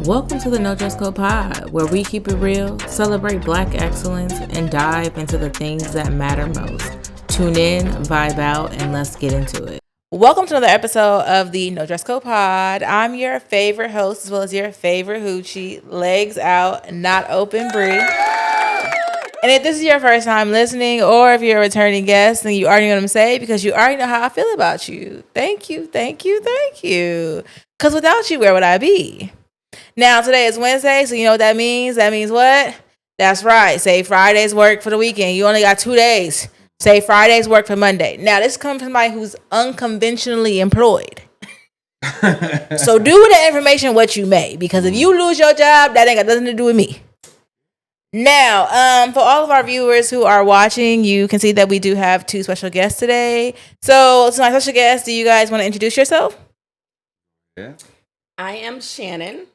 Welcome to the No Dress Code Pod, where we keep it real, celebrate Black excellence, and dive into the things that matter most. Tune in, vibe out, and let's get into it. Welcome to another episode of the No Dress Code Pod. I'm your favorite host, as well as your favorite hoochie, legs out, not open, Bree. And if this is your first time listening, or if you're a returning guest, then you already know what I'm saying, because you already know how I feel about you. Thank you, thank you, thank you. Because without you, where would I be? Now, today is Wednesday, so you know what that means? That means what? That's right. Say Friday's work for the weekend. You only got 2 days. Say Friday's work for Monday. Now, this comes from somebody who's unconventionally employed. So do with the information what you may, because if you lose your job, that ain't got nothing to do with me. Now, for all of our viewers who are watching, you can see that we do have 2 special guests today. So, to my special guests, do you guys want to introduce yourself? Yeah. I am Shannon.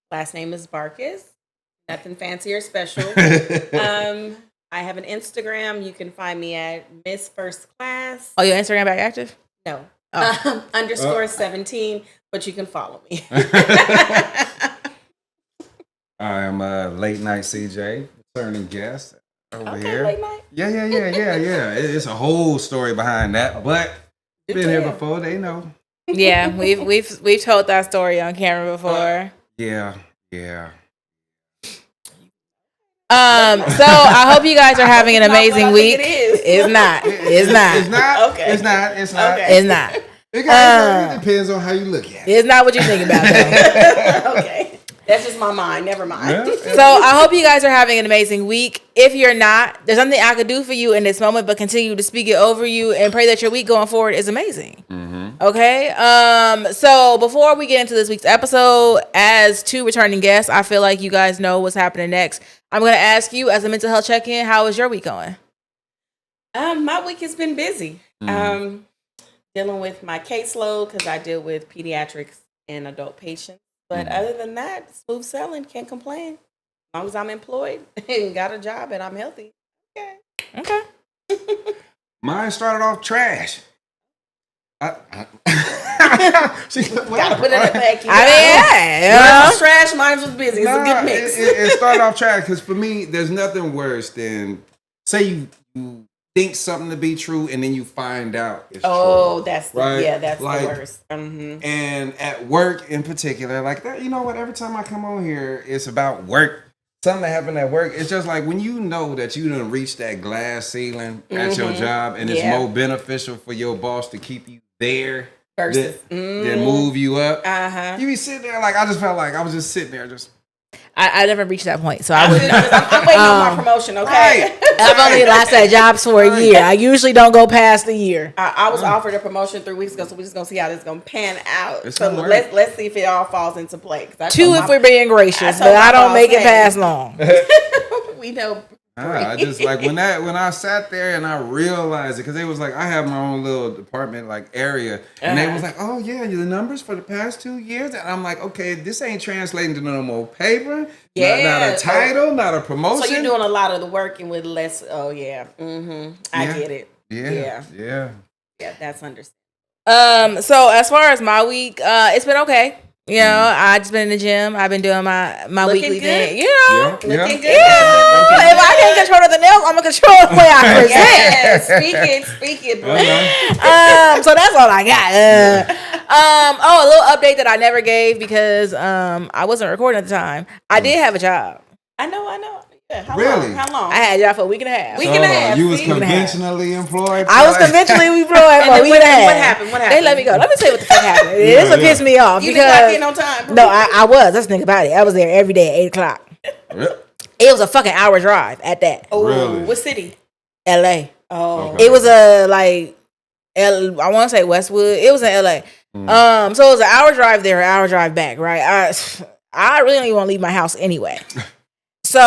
Last name is Barkis. Nothing fancy or special. I have an Instagram. You can find me at Miss First Class. Oh, your Instagram back active? No. Oh. _ 17, but you can follow me. I am Late Night CJ, returning guest over here. Late night. Yeah. It's a whole story behind that, but been here before. They know. Yeah, we've told that story on camera before. Yeah. So I hope you guys are having an amazing week. It's not. Okay. It's not. It depends on how you look at it. It's not what you think about, though. Okay. That's just my mind. Never mind. Yeah. So I hope you guys are having an amazing week. If you're not, there's something I could do for you in this moment, but continue to speak it over you and pray that your week going forward is amazing. Mm-hmm. Okay. So before we get into this week's episode, as 2 returning guests, I feel like you guys know what's happening next. I'm going to ask you, as a mental health check-in, how is your week going? My week has been busy. Dealing with my caseload because I deal with pediatrics and adult patients. But other than that, smooth sailing, can't complain. As long as I'm employed and got a job and I'm healthy. Okay. Mine started off trash. Gotta put it in the back. Yeah. Mine's trash, mine was busy. It's a good mix. It started off trash because for me, there's nothing worse than, say you think something to be true and then you find out it's true. That's right? That's like, the worst. Mm-hmm. And at work in particular, like that, you know what? Every time I come on here, it's about work. Something that happened at work. It's just like when you know that you done reached that glass ceiling at your job, and it's more beneficial for your boss to keep you there versus than move you up. Uh-huh. You be sitting there like I just felt like I was just sitting there just. I never reached that point, so I wouldn't know. I'm waiting on my promotion, okay? Right. I've only lasted at jobs for a year. I usually don't go past a year. I was offered a promotion 3 weeks ago, so we're just gonna see how this is gonna pan out. It's so gonna let's see if it all falls into play. 2 if we're being gracious, but I don't make it past long. We know. I just like when I sat there and I realized it, because they was like, I have my own little department like area, and they was like, oh yeah, the numbers for the past 2 years, and I'm like, okay, this ain't translating to no more paper, not a title, not a promotion. So you're doing a lot of the working with less. Oh yeah, I get it. Yeah, that's understandable. So as far as my week, it's been okay. You know, I just been in the gym. I've been doing my weekly thing. You know, looking good. Yeah. If I can't control nothing else, I'm gonna control the way I present. Yes, speak it, bro. So that's all I got. A little update that I never gave because I wasn't recording at the time. I did have a job. I know. Yeah, Really? How long? I had a job for a week and a half. Week and a half. You was conventionally employed. I was conventionally employed for a week and a half. What happened? They let me go. Let me tell you what the fuck happened. This will piss me off. You didn't clock in on time. No, I was. Let's think about it. I was there every day at 8 o'clock. It was a fucking hour drive at that. Oh, really? What city? LA. Oh. Okay. It was I want to say Westwood. It was in LA. So it was an hour drive there, an hour drive back, right? I really don't even want to leave my house anyway. So,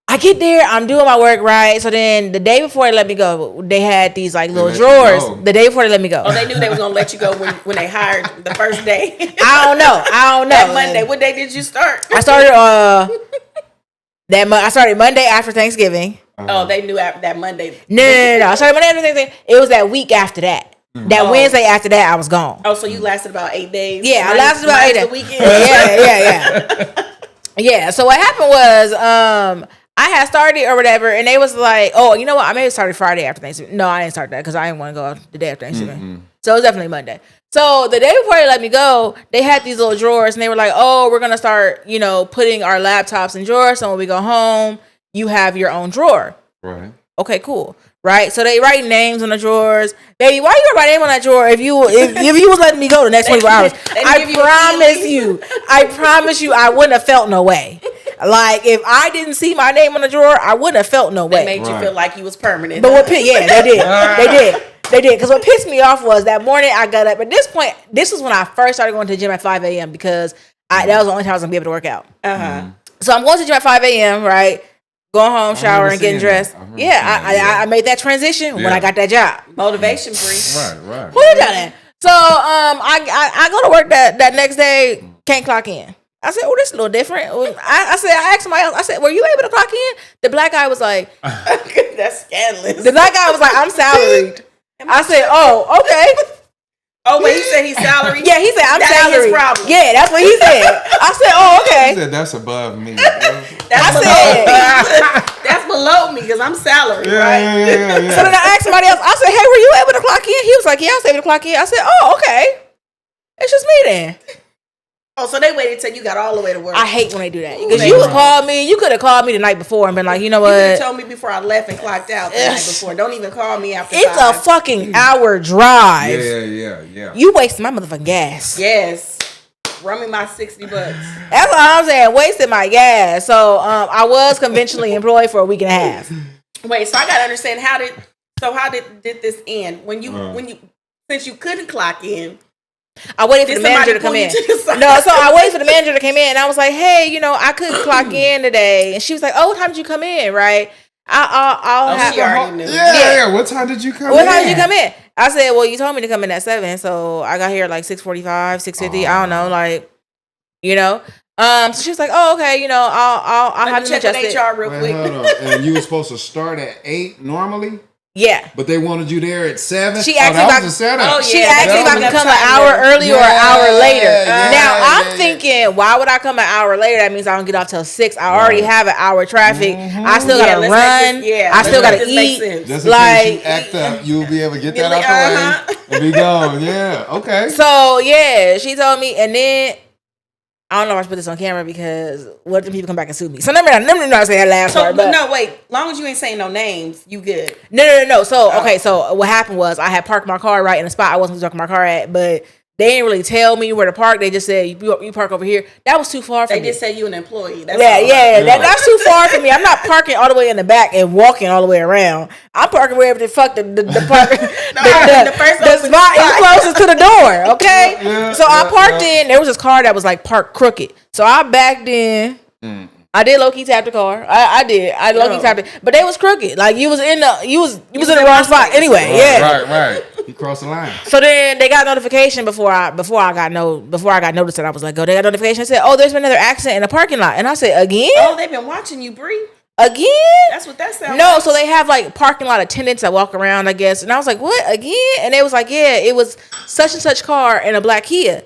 I get there, I'm doing my work, right? So then the day before they let me go, they had these like little drawers. The day before they let me go. Oh, they knew they was going to let you go when they hired the first day? I don't know. That Monday. What day did you start? I started I started Monday after Thanksgiving. Oh, they knew after that Monday. No. I started Monday after Thanksgiving. It was that week after that. That Wednesday after that, I was gone. Oh, so you lasted about 8 days? Yeah, I lasted about 8 days. The weekend. Yeah. Yeah. So what happened was, I had started or whatever, and they was like, "Oh, you know what? I may have started Friday after Thanksgiving." No, I didn't start that because I didn't want to go the day after Thanksgiving. So it was definitely Monday. So the day before they let me go, they had these little drawers, and they were like, "Oh, we're gonna start, putting our laptops in drawers. So when we go home, you have your own drawer." Right. Okay, cool. Right, so they write names on the drawers. Baby, why you gonna write name on that drawer if you was letting me go the next 24 hours? I promise you, I wouldn't have felt no way. Like if I didn't see my name on the drawer, I wouldn't have felt no way. They made you feel like you was permanent. But they did. Because what pissed me off was that morning I got up. At this point, this was when I first started going to the gym at 5 a.m. because that was the only time I was gonna be able to work out. So I'm going to the gym at 5 a.m. Right. Going home, shower, and getting dressed. I made that transition when I got that job. Motivation, Bree. Right. Who did that? So I go to work that next day, can't clock in. I said, "Oh, this is a little different." I asked somebody else. I said, "Were you able to clock in?" The black guy was like, "That's scandalous." The black guy was like, "I'm salaried." I said, "Oh, okay." Oh, but he said he's salaried? Yeah, he said, I'm that salaried. His problem. Yeah, that's what he said. I said, oh, okay. He said, that's above me. That's below me because I'm salaried, right? Yeah. So then I asked somebody else, I said, hey, were you able to clock in? He was like, yeah, I was able to clock in. I said, oh, okay. It's just me then. Oh, so they waited till you got all the way to work. I hate when they do that. Because you would call me. You could have called me the night before and been like, you know what? You could have told me before I left and clocked out the night before. Don't even call me after It's 5. a fucking hour drive. Yeah. You wasting my motherfucking gas. Yes. Run me my $60. That's what I'm saying. Wasting my gas. So I was conventionally employed for a week and a half. Wait, so I gotta understand how did this end? When you since you couldn't clock in, I waited for the manager to come in. So I waited for the manager to come in, and I was like, "Hey, I couldn't clock in today." And she was like, "Oh, what time did you come in?" Right? I'll have. She already knew. Yeah. What time did you come in? What time did you come in? I said, "Well, you told me to come in at 7, so I got here at like 6:45, 6:50. I don't know, like, So she was like, "Oh, okay, I'll have to check with HR real quick." Hold on. And you were supposed to start at 8 normally. Yeah. But they wanted you there at 7? She asked me if I could come an hour early or an hour later. Now, I'm thinking, why would I come an hour later? That means I don't get off till 6. I already have an hour traffic. I still got to run. I still got to eat. Just in case you act up, you'll be able to get that out the way and be gone. Yeah, okay. So, yeah, she told me, and then I don't know if I should put this on camera because what if people come back and sue me? So let me not say that last part. But no, wait. Long as you ain't saying no names, you good. No. So okay. So what happened was I had parked my car right in the spot I wasn't parking my car at, but they didn't really tell me where to park. They just said you park over here. That was too far for me. They just said you an employee. That's that's too far for me. I'm not parking all the way in the back and walking all the way around. I'm parking wherever the fuck the park the spot is closest to the door. Okay, so I parked in. There was this car that was like parked crooked. So I backed in. I did low key tap the car. I did. I low key tapped it, but they was crooked. Like you was in the wrong spot anyway. Right. You crossed the line. So then they got notification before I got noticed that I was let go. They got notification. They said, "Oh, there's been another accident in the parking lot." And I said, "Again?" Oh, they've been watching you, Bree. Again? That's what that sounds. No, so they have like parking lot attendants that walk around, I guess. And I was like, "What? Again?" And they was like, "Yeah, it was such and such car and a black Kia."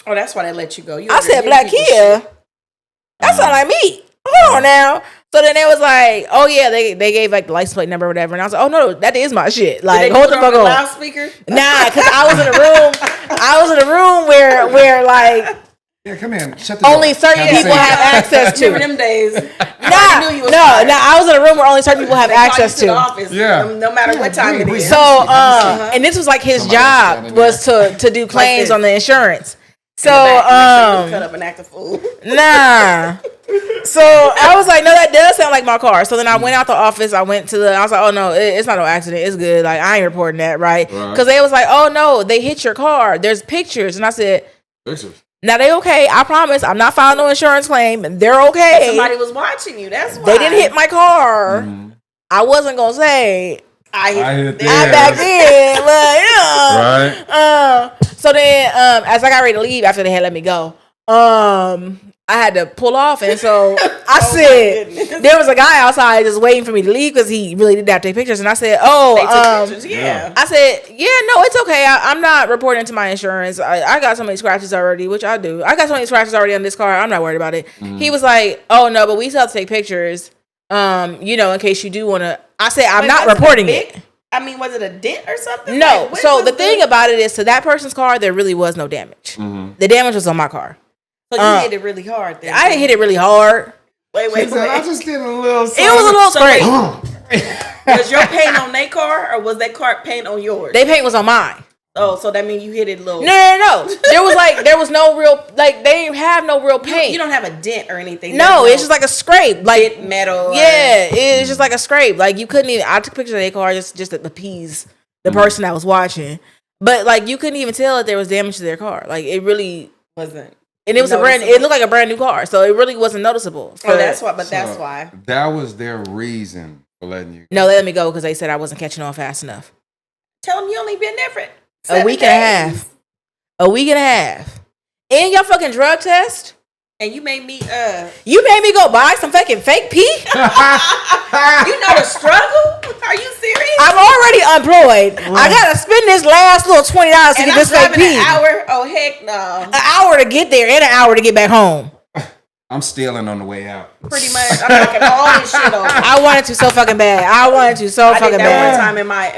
Oh, that's why they let you go. I said, "Black Kia." That sound like me. Hold on now. So then they was like, oh yeah, they gave like the license plate number or whatever, and I was like, oh no, that is my shit. Like, hold the fuck on. Loudspeaker? Nah, because I was in a room where like come in. Shut the only door. certain people have access to. Remember them days? Nah. I was in a room where only certain people have access to. Office, no matter what time it is. So and this was like his job was to do claims on the insurance. So cut up and act a fool. Nah. So I was like, no, that does sound like my car. So then I went out the office. I was like, oh no, it's not no accident. It's good. Like I ain't reporting that, right? Because they was like, oh no, they hit your car. There's pictures, and I said, pictures. Now they okay. I promise. I'm not filing no insurance claim. They're okay. Somebody was watching you. That's why they didn't hit my car. I wasn't gonna say I backed in, but right. So then, as I got ready to leave after they had let me go, I had to pull off, and so I said, there was a guy outside just waiting for me to leave because he really did have to take pictures. And I said, yeah. I said, yeah, no, it's okay. I'm not reporting to my insurance. I got so many scratches already, which I do. I got so many scratches already on this car. I'm not worried about it. He was like, oh no, but we still have to take pictures. In case you do want to. I said, I'm not reporting it. I mean, was it a dent or something? No. Like, so the thing about it is, to that person's car, there really was no damage. The damage was on my car. So you hit it really hard then. I didn't hit it really hard. Wait. I just did a little. It was a little scrape. Was your paint on their car or was that car paint on yours? Their paint was on mine. Oh, so that means you hit it low. No. There was no real, like, they didn't have no real paint. You don't have a dent or anything. No, it's just like a scrape. Like metal. Yeah, it's just like a scrape. Like, you couldn't even, I took pictures of their car just to appease the person that was watching. But, like, you couldn't even tell that there was damage to their car. Like, it really wasn't. And it was it looked like a brand new car. So it really wasn't noticeable. That's why. That was their reason for letting you go. No, they let me go because they said I wasn't catching on fast enough. Tell them you only been there for a week and a half. A week and a half. And your fucking drug test. And you made me go buy some fucking fake pee? You know the struggle? Are you serious? I'm already unemployed. I gotta spend this last little $20 to get this fake pee. An hour? Oh heck no. An hour to get there and an hour to get back home. I'm stealing on the way out. Pretty much. I'm knocking all this shit over. I wanted to so fucking bad. I did that one time in my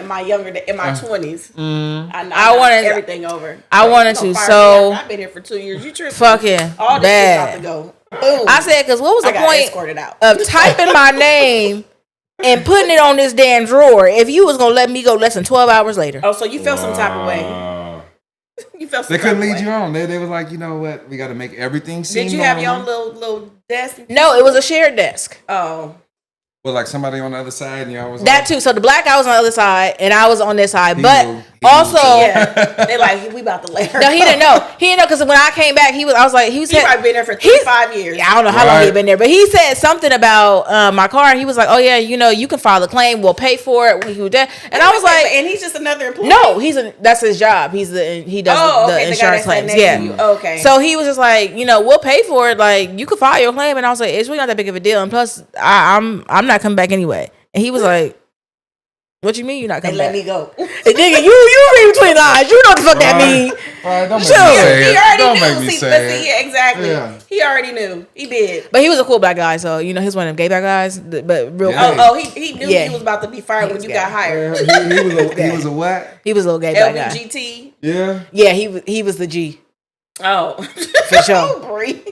20s. I wanted everything over. I wanted to so. I've been here for 2 years. You tripping? Fucking all this bad. Shit about to go. Boom. I said, because what was the point of typing my name and putting it on this damn drawer if you was gonna let me go less than 12 hours later? Oh, so you felt some type of way. You felt they couldn't lead you on. They was like, you know what? We got to make everything seem Did you normal. have your own little desk? No, it was a shared desk. Oh. Well, like somebody on the other side, and y'all was that too. So the black guy was on the other side, and I was on this side. But also, they like we about to let her. No, he didn't know. He didn't know because when I came back, he probably been there for 5 years. Yeah, I don't know how long he'd been there, but he said something about my car. He was like, "Oh yeah, you can file a claim. We'll pay for it." And I was like, "And he's just another employee." No, that's his job. He does the insurance claims. Yeah. Okay. So he was just like, we'll pay for it. Like you could file your claim, and I was like, it's really not that big of a deal. And plus, I'm not coming back anyway. And he was like, "What you mean you're not coming back?" Let me go. Hey, nigga, you read between the eyes. You know what the fuck that mean. Don't make me say it. Yeah, exactly. Yeah. He already knew. He did. But he was a cool black guy, so he's one of them gay black guys. But real cool. He knew he was about to be fired when you got hired. He was a what? He was a little gay black guy. LBGT? Yeah. Yeah, he was the G. Oh. For sure. Bree.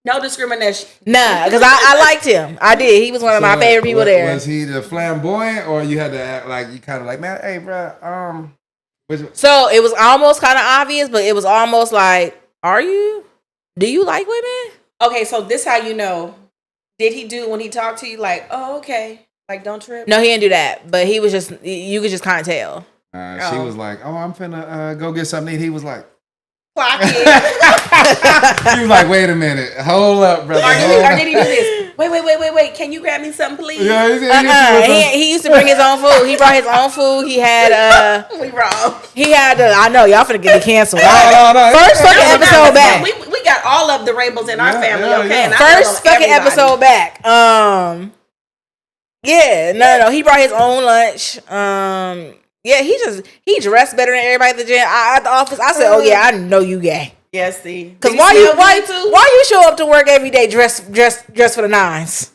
No discrimination. Nah, because I liked him. I did. He was one of my favorite people there. Was he the flamboyant, or you had to act like you kind of like, man, hey, bro, So it was almost kind of obvious, but it was almost like, do you like women? Okay, so this how you know. Did he do when he talked to you like, oh, okay, like don't trip? No, he didn't do that, but he was just, you could just kind of tell. She was like, oh, I'm finna go get something to eat. He was like, clock it. He was like, wait a minute, hold up, brother. Or did he do this? Wait. Can you grab me something, please? Yeah, he used to bring his own food. He brought his own food. He had we wrong. He had I know y'all finna get me canceled. No. First fucking episode back. We got all of the rainbows in our family. Okay. And first fucking episode back. Yeah, no. He brought his own lunch. Yeah, he dressed better than everybody at the gym. At the office, I said, "Oh yeah, I know you gay." Yeah, see, because why you show up to work every day dressed for the nines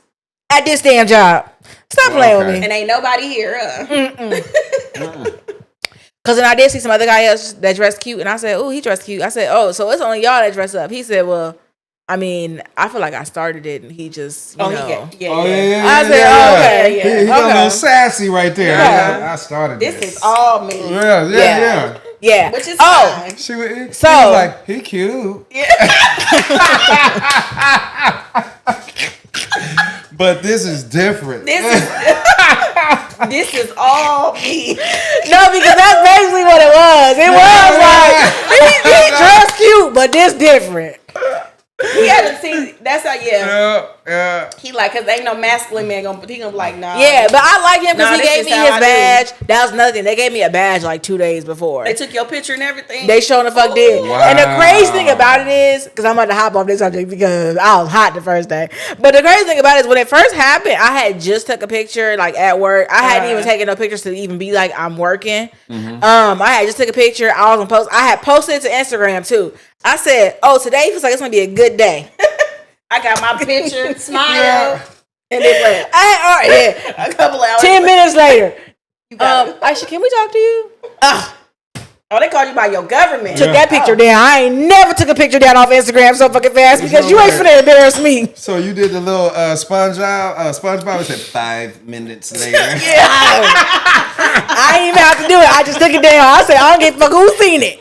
at this damn job? Stop playing with me. And ain't nobody here. Because then I did see some other guy else that dressed cute, and I said, "Oh, he dressed cute." I said, "Oh, so it's only y'all that dress up." He said, "Well, I mean, I feel like I started it, and he just, yeah. I said, okay, he got a little sassy right there. Yeah. I started this. This is all me. Yeah. Which is fine. She was like, he cute. Yeah. But this is different. This is all me. No, because that's basically what it was. It was like he dressed cute, but this different. He hasn't seen. That's how. Yeah. He like, cause ain't no masculine man gonna be like, nah. Yeah, but I like him because Nah, he this gave is me how his I do. badge. That was nothing. They gave me a badge like 2 days before. They took your picture and everything. They showing the fuck did. Wow. And the crazy thing about it is, because I'm about to hop off this subject because I was hot the first day. But the crazy thing about it is when it first happened, I had just took a picture like at work. I hadn't even taken no pictures to even be like I'm working. I had just took a picture. I was gonna post. I had posted it to Instagram too. I said, "Oh, today feels like it's gonna be a good day." I got my picture, smile, and it went. A couple hours. 10 minutes later. Aisha, can we talk to you? Oh, they called you by your government. Took that picture down. I ain't never took a picture down off Instagram so fucking fast because you ain't finna embarrass me. So you did the little SpongeBob. It said 5 minutes later. I ain't even have to do it. I just took it down. I said, I don't give a fuck who's seen it.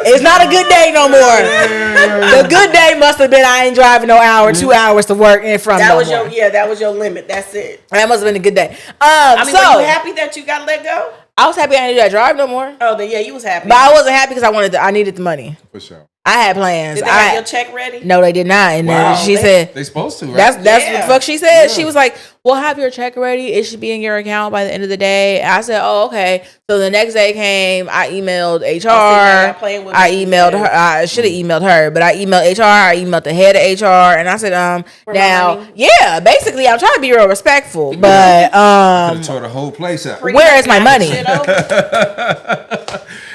It's not a good day no more. The good day must have been I ain't driving no hour, 2 hours to work in front that no was more. that was your limit. That's it. That must have been a good day. I mean, were you happy that you got let go? I was happy I didn't do that drive no more. Oh, then yeah, you was happy. But I wasn't happy because I needed the money. For sure. I had plans. Did they have your check ready? No, they did not. And then she said they supposed to. Right? That's what the fuck she said. Yeah. She was like, "We'll have your check ready. It should be in your account by the end of the day." And I said, "Oh, okay." So the next day came. I emailed HR. I emailed her. I should have emailed her, but I emailed HR. I emailed the head of HR, and I said, now, yeah, basically, I'm trying to be real respectful, but could have tore the whole place up. Where is my money?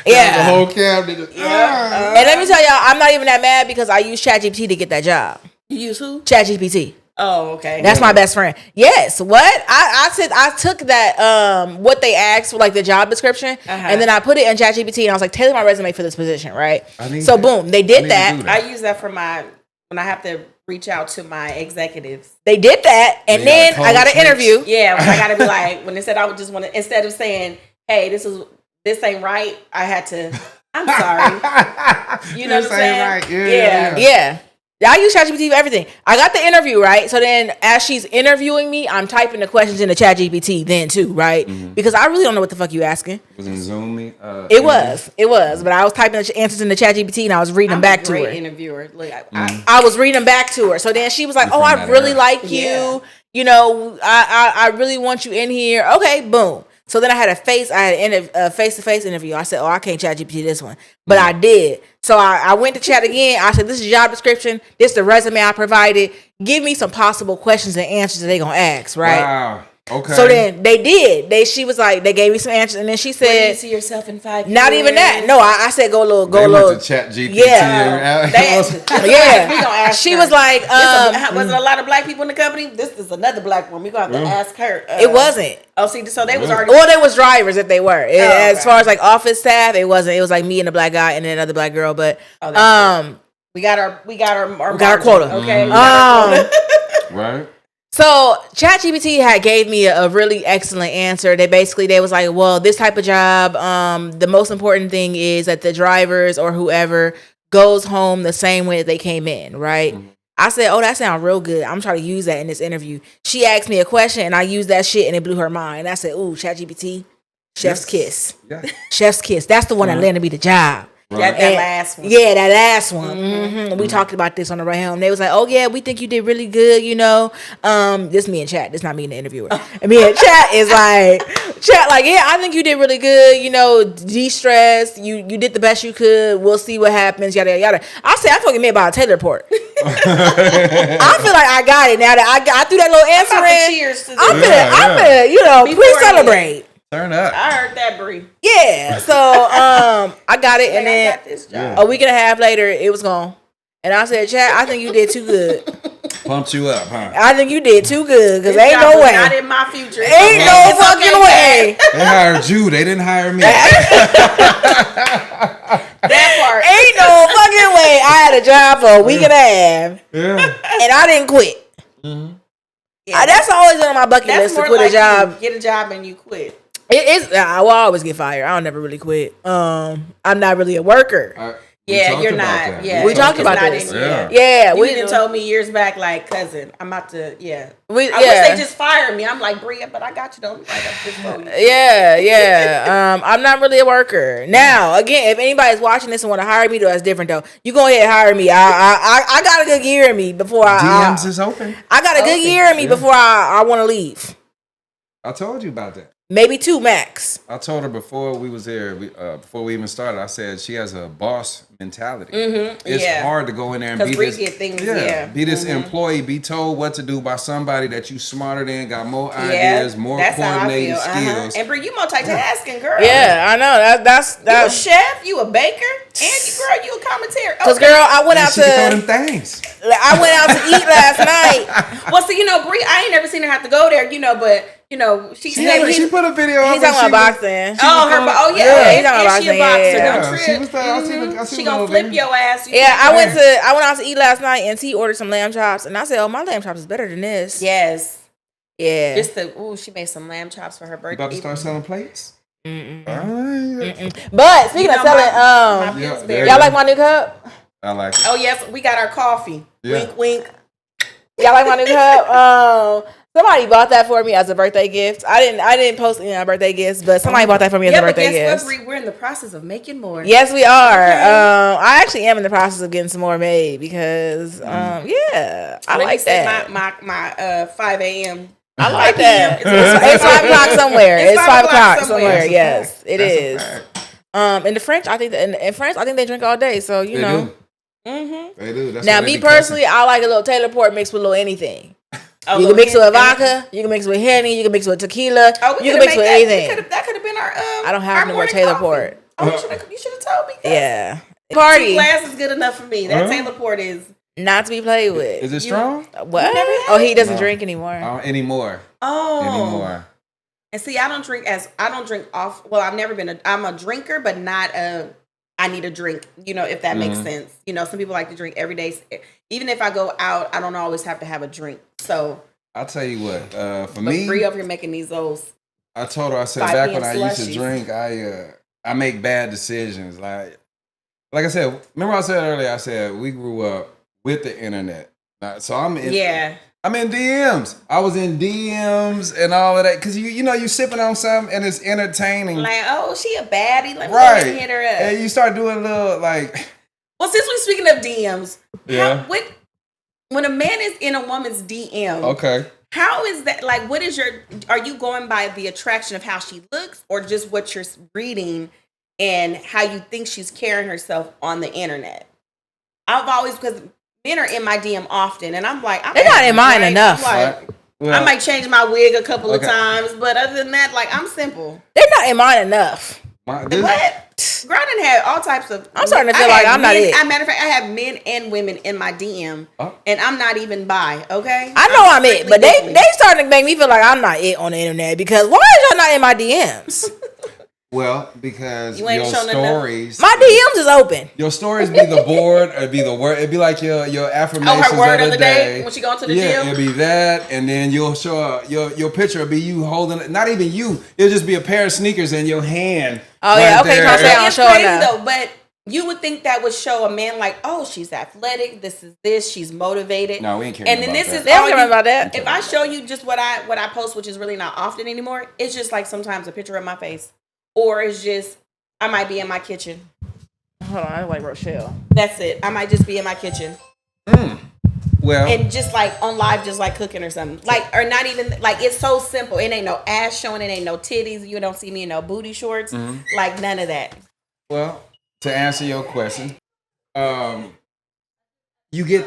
Yeah, the whole cabinet. And let me tell y'all, I'm not even that mad because I used ChatGPT to get that job. You use who? ChatGPT. Oh, okay. That's my best friend. Yes. What? I said I took that what they asked for, like the job description, and then I put it in ChatGPT and I was like, tailor my resume for this position, right? So boom, they did that. I use that for when I have to reach out to my executives. They did that, and then I got an interview. Yeah, I got to be like, when they said I would just want to, instead of saying, "Hey, this ain't right," I had to. I'm sorry. You know what I'm saying? Right. Yeah. I use ChatGPT for everything. I got the interview, right? So then as she's interviewing me, I'm typing the questions into ChatGPT then too, right? Because I really don't know what the fuck you asking. Was it Zoom? It was. But I was typing the answers into ChatGPT and I was reading them back to her. Interviewer. Look, I was reading them back to her. So then she was like, "Oh, I really like you. Yeah. You know, I really want you in here." Okay, boom. So then I had a face-to-face interview. I said, "Oh, I can't ChatGPT this one," but I did. So I went to chat again. I said, "This is job description. This is the resume I provided. Give me some possible questions and answers that they gonna ask." Right? Wow. Okay. So then they did. She was like, they gave me some answers, and then she said, "Where do you see yourself in 5 years?" Not even that. No, I said go a little. Went to ChatGPT. Yeah. We gonna ask she her. Was like, was it a lot of black people in the company? This is another black woman. We gonna have to ask her. It wasn't. Oh, see, so they was already. Well, they was drivers if they were. As far as like office staff, it wasn't. It was like me and a black guy and then another black girl. But we got our quota. Okay. Right. So ChatGPT gave me a really excellent answer. They was like, well, this type of job, the most important thing is that the drivers or whoever goes home the same way that they came in, right? I said, "Oh, that sounds real good. I'm trying to use that in this interview." She asked me a question and I used that shit and it blew her mind. I said, "Ooh, ChatGPT, chef's kiss. Yeah. Chef's kiss. That's the one that landed me the job." Right. That last one. Yeah, that last one. We talked about this on the way home. They was like, "Oh yeah, we think you did really good, you know." This me and Chat. This not me and the interviewer. And me and Chat is like, yeah, I think you did really good, you know, de-stress. You did the best you could. We'll see what happens, yada, yada. I said, I talking to me about a Taylor report. I feel like I got it now that I threw that little answer in. Cheers to this. I'm gonna, you know, pre-celebrate. Turn up. I heard that, Bree. Yeah. So I got it, and then I got this job. a week and a half later, it was gone. And I said, "Chat, I think you did too good." Pumped you up, huh? I think you did too good because ain't no way. Not in my future. Ain't no fucking way. They hired you. They didn't hire me. That part. Ain't no fucking way. I had a job for a week and a half. Yeah. And I didn't quit. Yeah, that's always on my bucket list to quit a job. Get a job and you quit. I will always get fired. I don't never really quit. I'm not really a worker. Yeah, you're not. Yeah, we talked about this. Yeah, we even told me years back, like, cousin, I'm about to. Yeah, I wish they just fired me. I'm like, Bree, but I got you though. Like, I just told you. Yeah. I'm not really a worker now. Again, if anybody's watching this and want to hire me, though, that's different though. You go ahead and hire me. I got a good year in me before DMs is open. I got a good year in me before I want to leave. I told you about that. Maybe 2 max. I told her before we was there, before we even started, I said she has a boss mentality. It's hard to go in there and be this. Get things, be this employee, be told what to do by somebody that you smarter than, got more ideas, more coordinating skills. And Bree, you multitasking, girl. Yeah, I know. That's you a chef, you a baker, and you a commentator. Cause girl, I went out to them things. I went out to eat last night. Well, see, Bree, I ain't never seen her have to go there, but. She put a video up. He's talking about boxing. He's talking about boxing. She a boxer. She gonna flip your ass. I went out to eat last night, and T ordered some lamb chops, and I said, "Oh, my lamb chops is better than this." Yes. Yeah. She made some lamb chops for her birthday. You about to start selling plates? But speaking of selling, y'all like my new cup? I like it. Oh yes, we got our coffee. Yeah. Wink, wink. Y'all like my new cup? Somebody bought that for me as a birthday gift. I didn't post any of my birthday gifts, but somebody bought that for me as a birthday gift. Yes, but we're in the process of making more. Yes, we are. Okay. I actually am in the process of getting some more made because, I like that. My 5 a.m. I like that. It's 5 o'clock somewhere. It's 5 o'clock somewhere. Yes, it is. In the French, I think they drink all day. So you know. They do. That's now, me personally, I like a little Taylor port mixed with a little anything. You can mix it with vodka. You can mix it with Henny. You can mix it with tequila. You can mix it with anything. That could have been our. I don't have no more Taylor port. Oh, you should have told me. Yeah. Party. 2 glasses is good enough for me. That Taylor port is not to be played with. Is it strong? What? Oh, he doesn't drink anymore. Anymore. Anymore. And see, I don't drink off. Well, I've never been. I'm a drinker, but not a. I need a drink, if that makes sense. Some people like to drink every day. Even if I go out, I don't always have to have a drink. So I'll tell you what, for me, Bree over here making these those. I told her, I said, back when I used to drink, I make bad decisions. Like I said, remember I said earlier, I said we grew up with the internet. So I'm in DMs. I was in DMs and all of that because you sipping on something and it's entertaining. Like, oh, she a baddie. Let me hit her up. And you start doing a little like. Well, since we're speaking of DMs, when a man is in a woman's DM, how is that? Like, what is are you going by the attraction of how she looks, or just what you're reading and how you think she's carrying herself on the internet? Because men are in my DM often, and I'm like, they're not in mine enough. I might change my wig a couple of times, but other than that, like, I'm simple. They're not in mine enough. But Grindin had all types of. I'm starting to feel like I'm not it. As a matter of fact, I have men and women in my DM, and I'm not even bi. Okay, I know I'm it, but they starting to make me feel like I'm not it on the internet because why is y'all not in my DMs? Well, because your stories, my DMs is open. Your stories be the board, it'd be the word, it'd be like your affirmations her word of the day when she going to the gym. It'd be that, and then you'll show your picture will be you holding it. Not even you. It'll just be a pair of sneakers in your hand. Oh yeah, okay. It's crazy though, but you would think that would show a man like, oh, she's athletic. She's motivated. No, we ain't caring. And then about this is they don't care about that. If I show you just what I post, which is really not often anymore, it's just like sometimes a picture of my face. Or it's just, I might be in my kitchen. Hold on, I like Rochelle. That's it. I might just be in my kitchen. Well. And just like on live, just like cooking or something. Like, or not even, like, it's so simple. It ain't no ass showing. It ain't no titties. You don't see me in no booty shorts. Like, none of that. Well, to answer your question, you got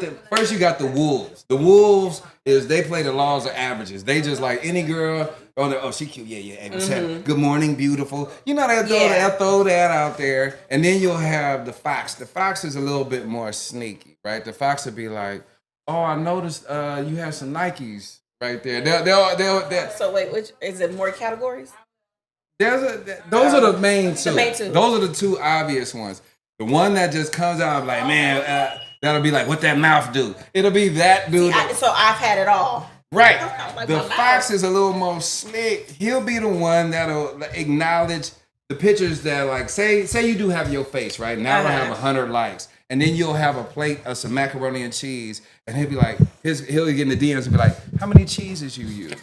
the wolves. The wolves they play the laws of averages. They just like any girl. Oh, she cute. Yeah. Good morning, beautiful. You know, they'll throw that out there. And then you'll have the fox. The fox is a little bit more sneaky, right? The fox will be like, oh, I noticed you have some Nikes right there. They'll So wait, which is it more categories? Those are the main two. Those are the two obvious ones. The one that just comes out like, man, that'll be like, what that mouth do? It'll be that dude. So I've had it all. Right. The fox is a little more slick. He'll be the one that'll acknowledge the pictures that like say you do have your face right now, I have 100 likes, and then you'll have a plate of some macaroni and cheese, and he'll be like, he'll get in the DMs and be like, how many cheeses you use?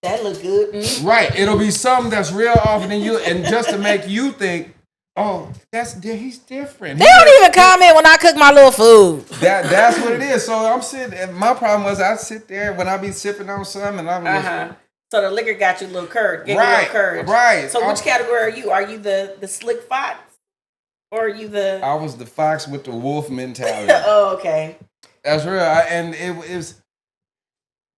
That look good. Mm-hmm. Right, it'll be something that's real often than you, and just to make you think, oh, he's different. They don't even comment when I cook my little food. That's what it is. So I'm sitting. My problem was I sit there when I be sipping on something, and I'm So the liquor got you a little courage. Right. So which category are you? Are you the slick fox, or are you the? I was the fox with the wolf mentality. Oh, okay. That's real. And it was.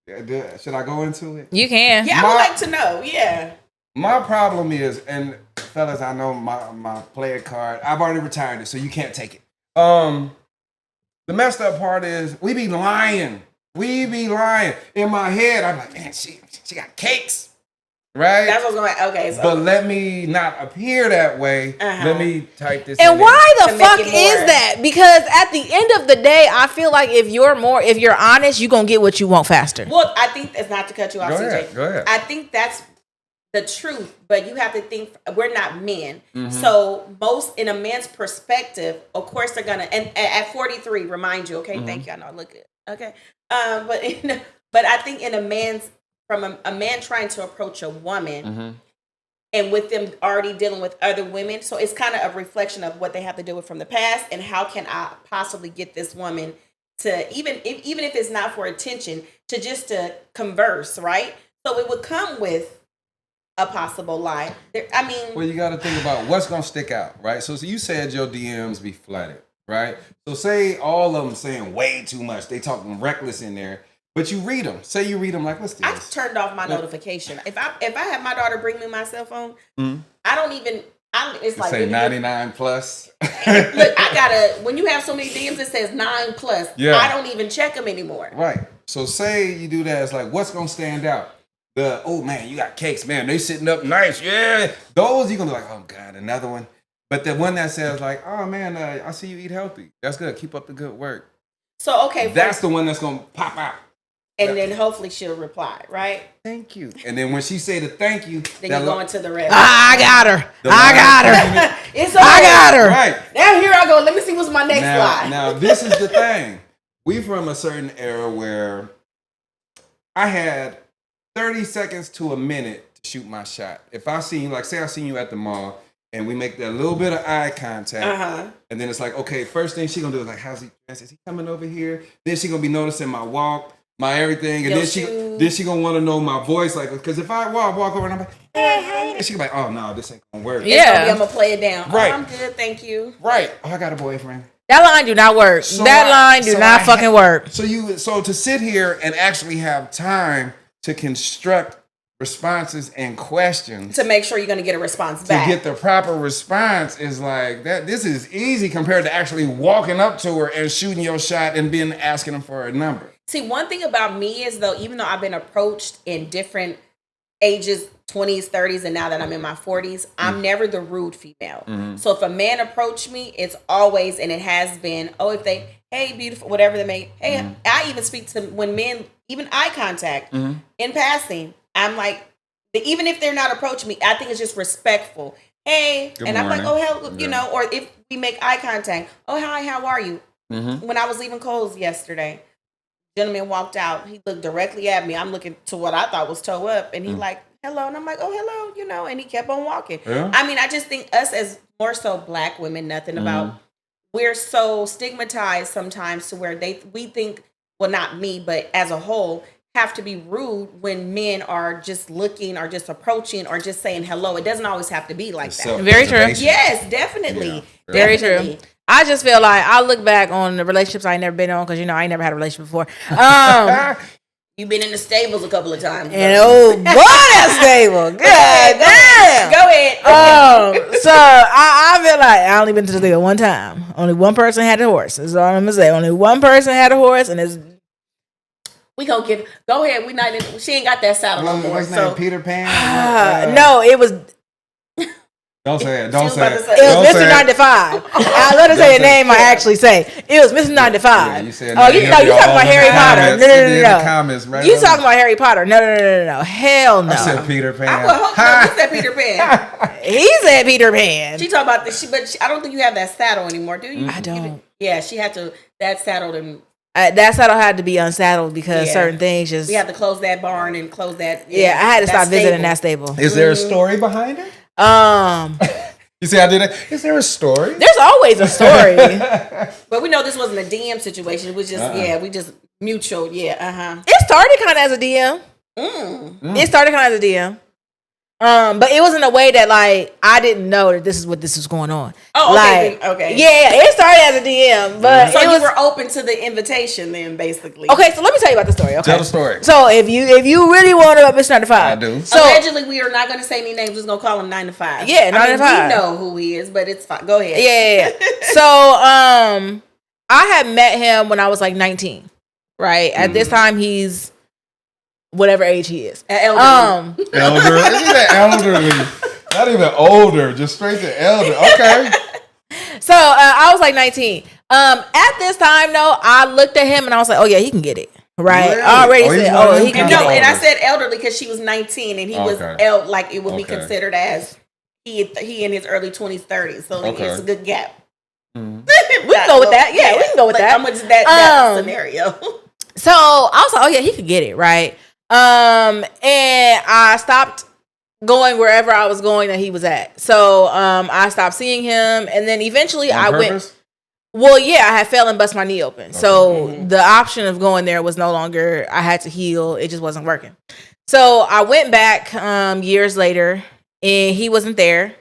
Should I go into it? You can. Yeah, I would like to know. Yeah. My problem is, and fellas, I know my player card. I've already retired it, so you can't take it. The messed up part is we be lying. In my head, I'm like, man, she got cakes, right? That's what's going on. Okay, so. But let me not appear that way. Let me type this. And why the fuck is that? Because at the end of the day, I feel like if you're honest, you're gonna get what you want faster. Well, I think it's not to cut you off, CJ. Go ahead. I think that's the truth, but you have to think we're not men. Mm-hmm. So most in a man's perspective, of course they're gonna. And at 43, remind you. Okay, thank you. I know I look good. Okay, but I think in a man's from a man trying to approach a woman, and with them already dealing with other women, so it's kind of a reflection of what they have to deal with from the past, and how can I possibly get this woman to even if it's not for attention, to converse, right? So it would come with a possible lie. Well, you got to think about what's gonna stick out, right? So you said your DMs be flooded, right? So say all of them saying way too much, they talking reckless in there. But you read them. Say you read them like, what's this? I turned off my notification. If I have my daughter bring me my cell phone, I don't even. It's like say 99 plus. Look, I gotta. When you have so many DMs, it says 9 plus. Yeah. I don't even check them anymore. Right. So say you do that. It's like, what's gonna stand out? Oh man, you got cakes, man. They sitting up nice. Yeah. Those you're gonna be like, oh god, another one. But the one that says like, oh man, I see you eat healthy. That's good. Keep up the good work. So okay, that's the one that's gonna pop out. And then hopefully she'll reply, right? Thank you. And then when she say the thank you, then you go into the rest. I got her. I got her. It's I got her. Right. Now here I go. Let me see what's my next slide. Now this is the thing. We from a certain era where I had 30 seconds to a minute to shoot my shot. If I see you, like say I seen you at the mall, and we make that little bit of eye contact, and then it's like, okay, first thing she gonna do is like, how's he dressed? Is he coming over here? Then she gonna be noticing my walk, my everything, and then she gonna want to know my voice, like, because if I walk over and I'm like, hey, and she gonna be like, oh no, this ain't gonna work. I'm gonna play it down. Right. Oh, I'm good, thank you. Right. Oh, I got a boyfriend. That line do not work. So line do not fucking work. So to sit here and actually have time to construct responses and questions to make sure you're going to get a response back. To get the proper response is like that. This is easy compared to actually walking up to her and shooting your shot and then asking them for a number. See, one thing about me is though, even though I've been approached in different ages, 20s, 30s, and now that I'm in my 40s, I'm never the rude female. So if a man approached me, it's always, and it has been, if they, hey, beautiful, whatever they may, hey, I even speak to when men, even eye contact in passing. I'm like, even if they're not approaching me, I think it's just respectful. Hey, good and morning. I'm like, oh, hell, you know, or if we make eye contact, oh, hi, how are you? When I was leaving Kohl's yesterday, gentleman walked out. He looked directly at me. I'm looking to what I thought was toe up, and he like, hello, and I'm like, oh, hello, you know, and he kept on walking. Yeah. I mean, I just think us as more so black women, nothing about, we're so stigmatized sometimes to where we think, well, not me, but as a whole, have to be rude when men are just looking or just approaching or just saying hello. It doesn't always have to be like that. Very true. Yes, definitely. Yeah. Very true. I just feel like I look back on the relationships I ain't never been on because, you know, I ain't never had a relationship before. You've been in the stables a couple of times. And oh, boy, that's stable. God damn. Go ahead. So I feel like I only been to the stable one time. Only one person had a horse. That's all I'm going to say. Only one person had a horse, and it's... We gonna go ahead. We not. She ain't got that saddle no more. What's his name? Peter Pan. No, it was. Don't say it. Don't She was say about it. to say- It was Don't Mr. say it. 95. I let her say a name I actually say. It was Mr. 95. Yeah, you said Oh, you know, you talking about Harry Potter. No, In the comments, right? You talking about Harry Potter. No. Hell no. I said Peter Pan. I would hope so. You said Peter Pan. He said Peter Pan. She talked about this, but I don't think you have that saddle anymore, do you? I don't. Yeah, she had to. That saddled and That saddle had to be unsaddled because Yeah. certain things just. we had to close that barn and close that. Yeah, I had to stop visiting that stable. stable. Is there a story behind it? You see, I did it. Is there a story? There's always a story. But we know this wasn't a DM situation. It was just we just mutual. Yeah, It started kind of as a DM. It started kind of as a DM. But it was in a way that like I didn't know that this is what this was going on. Oh, okay, like, okay. Yeah, it started as a DM, but So it you was were open to the invitation then, basically. okay. So let me tell you about the story. Okay, Tell the story. So if you really want to know about Mr. 95, I do. So Allegedly, we are not going to say any names. We're just going to call him 9 to 5. Yeah, 9 to 5. We know who he is, but it's fine. Go ahead. yeah. So I had met him when I was like 19. Right at this time, he's whatever age he is. Elderly. Isn't that elderly? Not even older, just straight to elder. Okay. So I was like 19. At this time, though, I looked at him and I was like, "Oh yeah, he can get it." Right? Really? I already Oh, he's said, one of "Oh, them he can people. get it." And I said elderly because she was 19 and he was like it would be Okay. considered as he in his early 20s, 30s. So like, it's a good gap. We can go with that. Yeah, we can go with that. How much is that scenario? So I was like, "Oh yeah, he could get it." Right? And I stopped going wherever I was going that he was at. So I stopped seeing him, and then eventually I went. Well, yeah, I had fell and bust my knee open. Okay. So the option of going there was no longer. I had to heal. It just wasn't working. So I went back years later, and he wasn't there.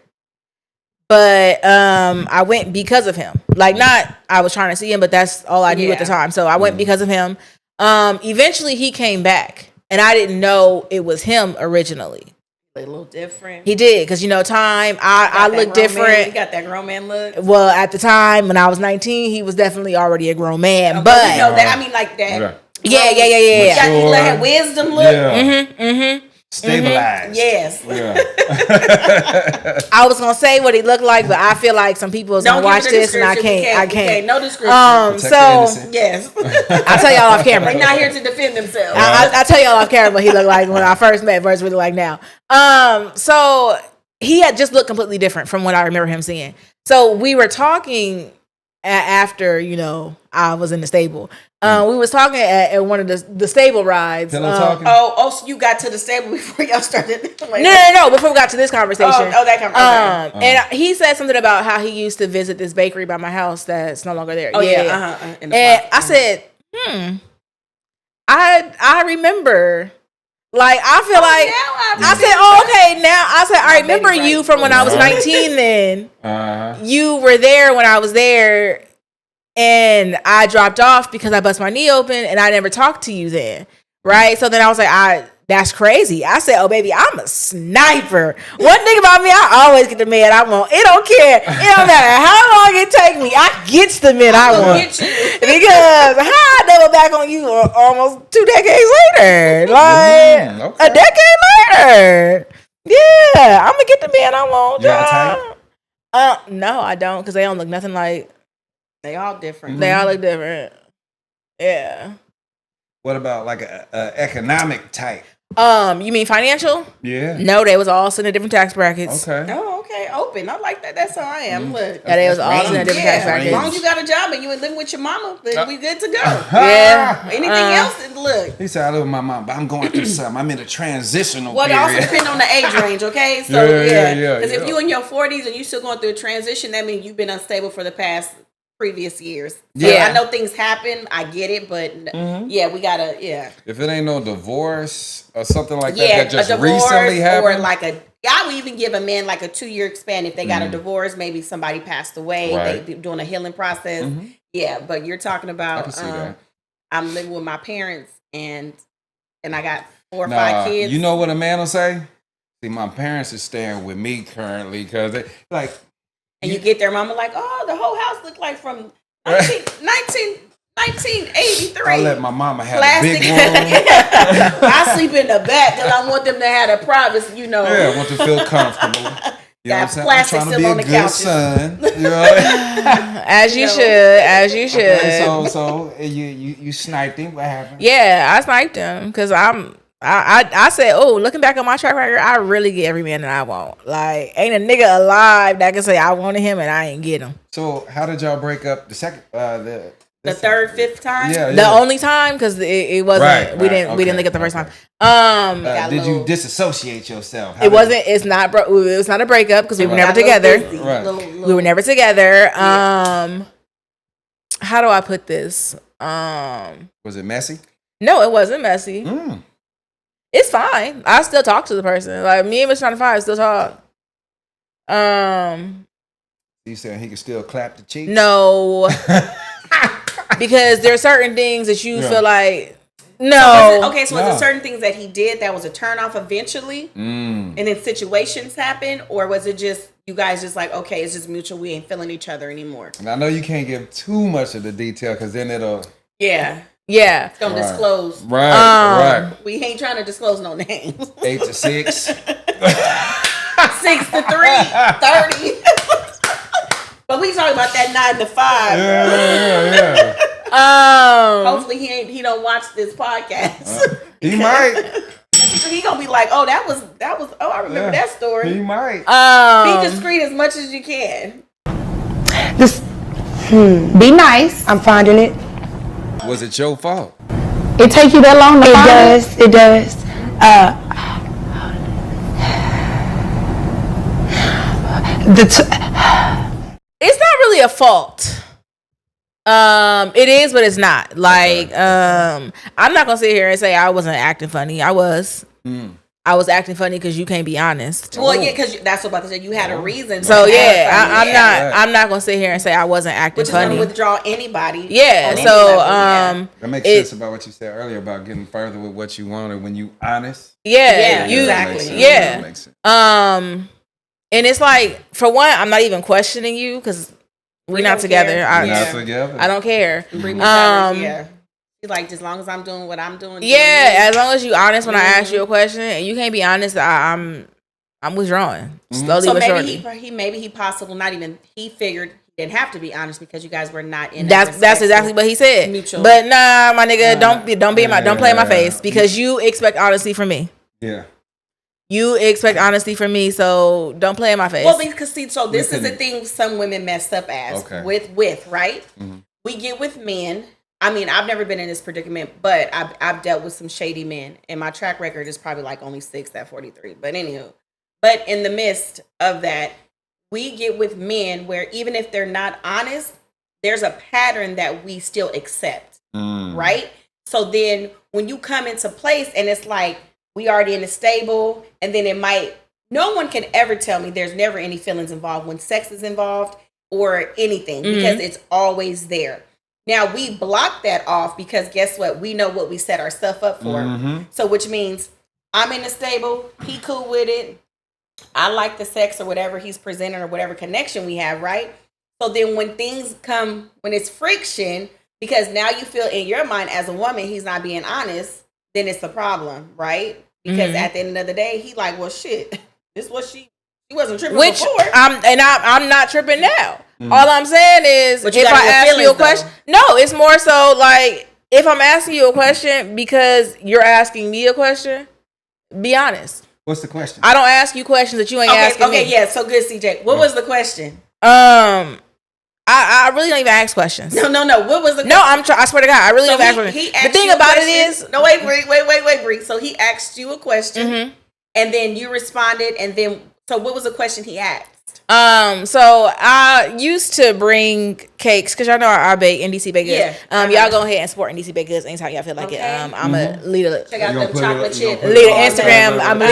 But I went because of him. Like, not I was trying to see him, but that's all I knew at the time. So I went because of him. Eventually, he came back, and I didn't know it was him originally. A little different. He did, because I look different. He got that grown man look. Well, at the time when I was 19, he was definitely already a grown man. Okay, but you know that. I mean, like that. Yeah. He got that wisdom look. Yeah. Stabilized. Yes. Yeah. I was gonna say what he looked like, but I feel like some people is gonna watch this and I can't. No description. So yes. I'll tell y'all off camera. They're not here to defend themselves. I'll tell y'all off camera what he looked like when I first met versus what he looked like now. So he had just looked completely different from what I remember him seeing. So we were talking after, I was in the stable. We was talking at one of the stable rides. So you got to the stable before y'all started. No. Before we got to this conversation. Oh, that conversation. And he said something about how he used to visit this bakery by my house that's no longer there. Oh yeah. And I said, I remember. Like, I feel I remember you from when I was 19 then. You were there when I was there, and I dropped off because I bust my knee open, and I never talked to you then, right? So then I was like, that's crazy. I said, oh, baby, I'm a sniper. One thing about me, I always get the man I want. It don't care. It don't matter how long it take me. I get the man I want. Because how I double back on you almost 2 decades later. Like, a decade later. Yeah, I'm going to get the man I want. You got a type? No, I don't, because they don't look nothing like. They all different. Mm-hmm. They all look different. Yeah. What about like a economic type? You mean financial? Yeah. No, they was all sitting in different tax brackets. Okay. Oh, okay. Open. I like that. That's how I am. Look. Yeah, they was all sitting in different tax brackets. As long as you got a job and you ain't living with your mama, then we good to go. Yeah. Anything else? Look. He said, I live with my mom, but I'm going through something. I'm in a transitional period. Well, it also depends on the age range, okay? So, yeah. Because if you in your 40s and you still going through a transition, that means you've been unstable for the past previous years. Yeah. I know things happen. I get it, but we gotta, If it ain't no divorce or something like that just recently happened. Or like I would even give a man like a 2-year span if they got a divorce, maybe somebody passed away, they doing a healing process. Yeah, but you're talking about I'm living with my parents and I got 4 or 5 kids. You know what a man will say? See, my parents are staying with me currently because they like. And you get their mama like, oh, the whole house looked like from 1983. I let my mama have a big room. I sleep in the back because I want them to have a privacy, Yeah, I want to feel comfortable. You know what I'm Got saying? plastic I'm trying to still be on a the good couches. son. You know? As you should. As you should. Okay, so you sniped him. What happened? Yeah, I sniped him because I said, oh, looking back on my track record, I really get every man that I want. Like, ain't a nigga alive that can say I wanted him and I ain't get him. So how did y'all break up the second The third, fifth time? Yeah. The only time, because it wasn't, Right, we didn't okay, link up the first okay. time. Did you disassociate yourself? How It did wasn't, it's not, it was not a breakup because we were never Got a little together. busy, Right. We were never together. How do I put this? Was it messy? No, it wasn't messy. Mm. It's fine. I still talk to the person. Like, me and Mr. 95 still talk. You said he could still clap the cheeks? No. Because there are certain things that you feel like, no. So was there certain things that he did that was a turn off eventually? And then situations happen? Or was it just, you guys just like, okay, it's just mutual, we ain't feeling each other anymore? And I know you can't give too much of the detail because then it'll... Yeah. Yeah. Don't disclose. Right. We ain't trying to disclose no names. 8 to 6. 6 to 3, 30. But we talking about that 9 to 5. Yeah. Hopefully he don't watch this podcast. He might. He gonna be like, oh, that was. Oh, I remember that story. He might. Be discreet as much as you can. Just be nice. I'm finding it. Was it your fault? It take you that long to find it? It does. It's not really a fault. It is, but it's not. Like, I'm not gonna sit here and say I wasn't acting funny. I was. I was acting funny because you can't be honest. Well, yeah, because that's what I'm about to say. You had a reason. So yeah, I'm not gonna sit here and say I wasn't acting which is funny. gonna withdraw anybody. Yeah. on any So level, That makes sense about what you said earlier about getting further with what you wanted when you honest. yeah, Yeah, exactly. Yeah. That makes sense. And it's like, for one, I'm not even questioning you because we're not together. We're not together. I don't care. yeah. He's like, as long as I'm doing what I'm doing. Yeah, as long as you honest when I ask you a question, and you can't be honest, I'm withdrawing slowly So but maybe surely. he possible not even he figured he didn't have to be honest because you guys were not in. That's exactly what he said. Mutual. But nah, my nigga, don't play in my face because you expect honesty from me. Yeah. You expect honesty from me, so don't play in my face. Well, because see, so this is the thing some women messed up as with right. We get with men. I mean, I've never been in this predicament, but I've dealt with some shady men, and my track record is probably like only 6 at 43. But anywho, but in the midst of that, we get with men where even if they're not honest, there's a pattern that we still accept, right? So then when you come into place and it's like we already in a stable, and then it might, no one can ever tell me there's never any feelings involved when sex is involved or anything because it's always there. Now, we block that off because guess what? We know what we set our stuff up for. So which means I'm in the stable. He cool with it. I like the sex or whatever he's presenting or whatever connection we have, right? So then when things come, when it's friction, because now you feel in your mind as a woman, he's not being honest, then it's the problem, right? Because at the end of the day, he like, well, shit, this was she wasn't tripping before. I'm not tripping now. All I'm saying is, if I ask you a question, no, it's more so like if I'm asking you a question because you're asking me a question, be honest. What's the question? I don't ask you questions that you ain't asking me. Okay, yeah, so good, CJ. What was the question? I really don't even ask questions. No. What was the question? No, I swear to God, I really don't even ask questions. The thing about it is, no, wait, Bree. So he asked you a question, and then you responded, and then so what was the question he asked? So I used to bring cakes because y'all know I bake NDC Baked Goods. Y'all go ahead and support NDC Baked Goods anytime y'all feel like it. I'm a leader. Check out them chocolate chip. Leader Instagram. I'm a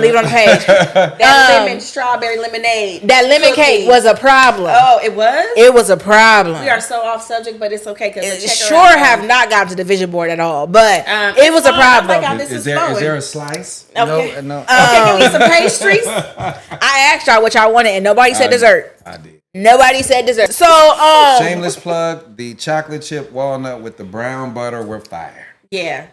leader on the page. That lemon strawberry lemonade. That lemon cake was a problem. Oh, it was? It was a problem. We are so off subject, but it's okay because have not gotten to the vision board at all, but it was a problem. Is there a slice? Okay. No. Okay, can we get some pastries? I asked y'all what y'all wanted, and nobody said dessert. I did. Nobody said dessert. So, shameless plug: the chocolate chip walnut with the brown butter were fire. Yeah,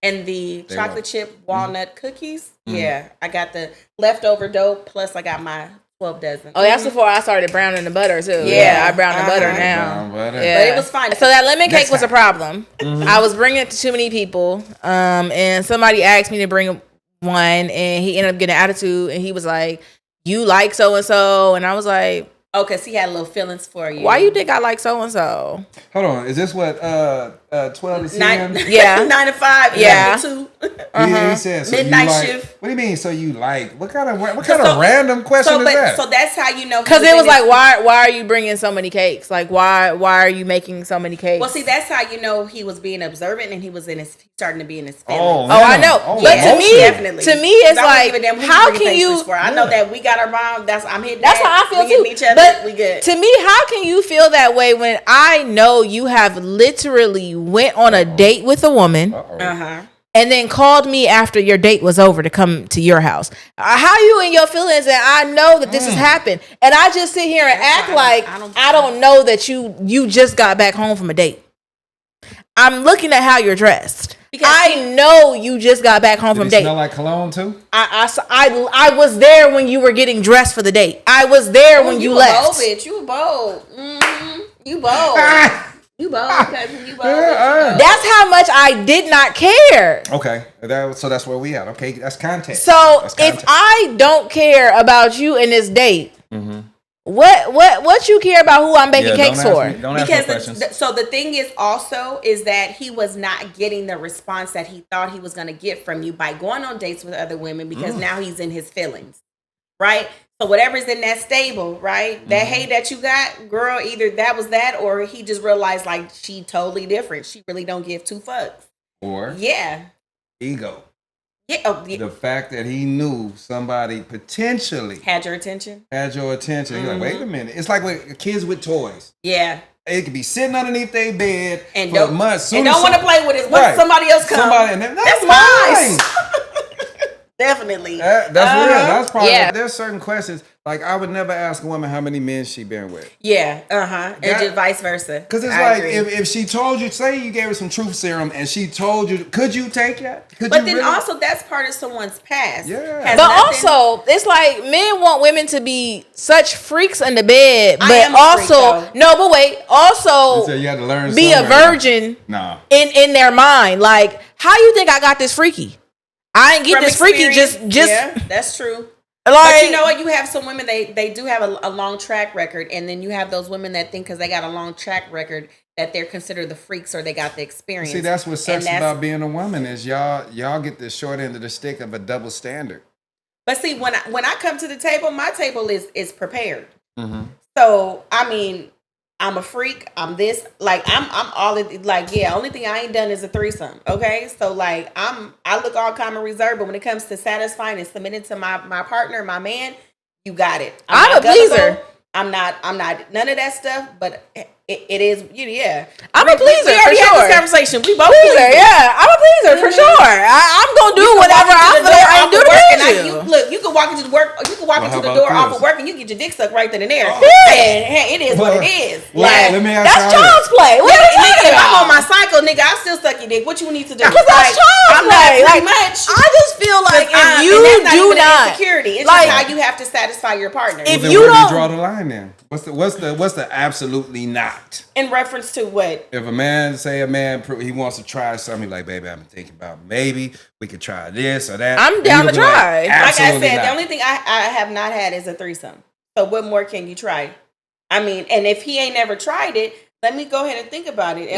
and the chocolate chip walnut cookies. Yeah, I got the leftover dough plus I got my 12 dozen. Oh, that's before I started browning the butter too. Yeah. I brown the butter now. Brown butter. Yeah. But it was fine. So that lemon Next cake was a time. problem. I was bringing it to too many people, and somebody asked me to bring one, and he ended up getting an attitude, and he was like, "You like so and so," and I was like, Oh, because he had little feelings for you. "Why you think I like so and so?" Hold on. Is this what 12 to 10? 9, Yeah. 9 to 5. Yeah. 2. He said so. Midnight you like, shift. What do you mean? So you like? What kind of random question is that? So that's how you know. Because it was like, why are you bringing so many cakes? Like, why are you making so many cakes? Well, see, that's how you know he was being observant and he was starting to be in his feelings. Oh, I know. Oh, but to me, definitely. It's I like, wouldn't give a damn who how bringing can you? pastries for. I know that we got our bomb. I'm hitting. That's how I feel we too. Getting each other, But we good. to me, how can you feel that way when I know you have literally went on a date with a woman and then called me after your date was over to come to your house? How you in your feelings? And I know that this has happened, and I just sit here and act like I don't know that you just got back home from a date. I'm looking at how you're dressed. Because I know you just got back home from a date. Smell like cologne too? I was there when you were getting dressed for the date. I was there when you left. Bold, bitch. You bold. Mm-hmm. You bold. You bold, cousin. You bold. That's how much I did not care. Okay, so that's where we at. Okay, that's context. So if I don't care about you in this date, what you care about who I'm baking cakes for? Don't ask me questions. So the thing is also is that he was not getting the response that he thought he was going to get from you by going on dates with other women because now he's in his feelings, right? So whatever's in that stable, right? That hate that you got, girl, either that was that or he just realized like she totally different. She really don't give two fucks. Or Yeah. ego. The fact that he knew somebody potentially had your attention. You're like, wait a minute. It's like with kids with toys. Yeah. It could be sitting underneath their bed and for months. And don't want to play with it. When somebody else comes. That's mine. Definitely. That's real. That's part of it. There's certain questions. Like, I would never ask a woman how many men she been with. Yeah. And just vice versa. Because it's like, if she told you, say you gave her some truth serum and she told you, could you take that? But then also, that's part of someone's past. Yeah. But also, it's like men want women to be such freaks in the bed. But you had to learn be a virgin in their mind. Like, how you think I got this freaky? I ain't get this freaky just yeah, that's true. Like, but you know what? You have some women, they do have a long track record, and then you have those women that think because they got a long track record that they're considered the freaks or they got the experience. See, that's what sucks about being a woman is y'all get the short end of the stick of a double standard. But see, when I come to the table, my table is prepared. So I mean, I'm a freak. I'm this. Like I'm all like only thing I ain't done is a threesome. Okay, so like I look all calm and reserved, but when it comes to satisfying and submitting to my partner, my man, you got it. I'm a pleaser. I'm not none of that stuff. But it is I'm a pleaser. We already had this conversation. We both pleaser. Yeah, I'm a pleaser for sure. I'm gonna do whatever I feel like I do to you. Look, you can walk into work. You can walk into the door off of work, and you get your dick sucked right then and there. And hey, it is what it is. Like, let me ask that's child's play. What are you talking about? I'm on my cycle, nigga. I still suck your dick. What you need to do? Because that's child's play. Pretty much. I just feel like if you do not insecurity, it's just how you have to satisfy your partner. If you don't draw the line, then what's the absolutely not? In reference to what? If a man he wants to try something, like, baby, I'm thinking about maybe we could try this or that. I'm down to try. Like I said, the only thing I have not had is a threesome. So what more can you try? I mean, and if he ain't never tried it, let me go ahead and think about it.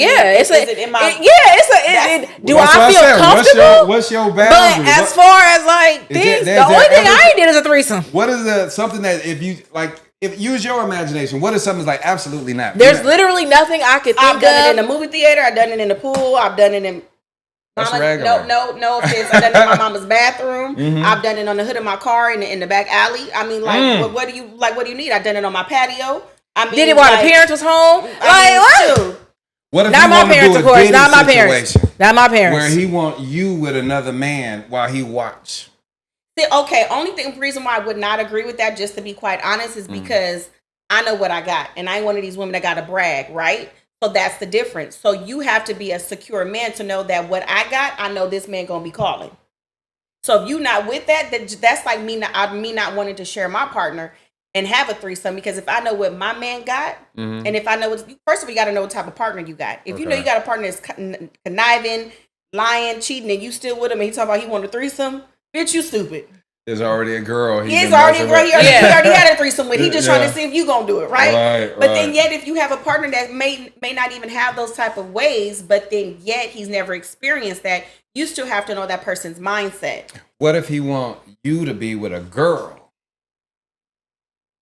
Do I feel comfortable? What's your boundary? But as far as like things, the only thing I ain't did is a threesome. What is something that if you like? If use your imagination, what is something like absolutely not? There's literally nothing I could think of. I've done it in the movie theater. I've done it in the pool. I've done it in. That's regular. No offense. I've done it in my mama's bathroom. I've done it on the hood of my car in the back alley. I mean, like, what do you need? I've done it on my patio. I mean, did it while the parents was home? What if not my parents, of course. Not my parents. Not my parents. Where he want you with another man while he watch. Okay, reason why I would not agree with that, just to be quite honest, is because I know what I got. And I ain't one of these women that got to brag, right? So that's the difference. So you have to be a secure man to know that what I got, I know this man going to be calling. So if you not with that, that's like me not wanting to share my partner. and have a threesome, because if I know what my man got, and if I know first of all, you got to know what type of partner you got. If you know you got a partner that's conniving, lying, cheating, and you still with him, and he talking about he want a threesome, bitch, you stupid. There's already a girl. He's already a girl. He already had a threesome with. He just trying to see if you gonna do it, right? But then yet, if you have a partner that may not even have those type of ways, but then yet he's never experienced that, you still have to know that person's mindset. What if he want you to be with a girl?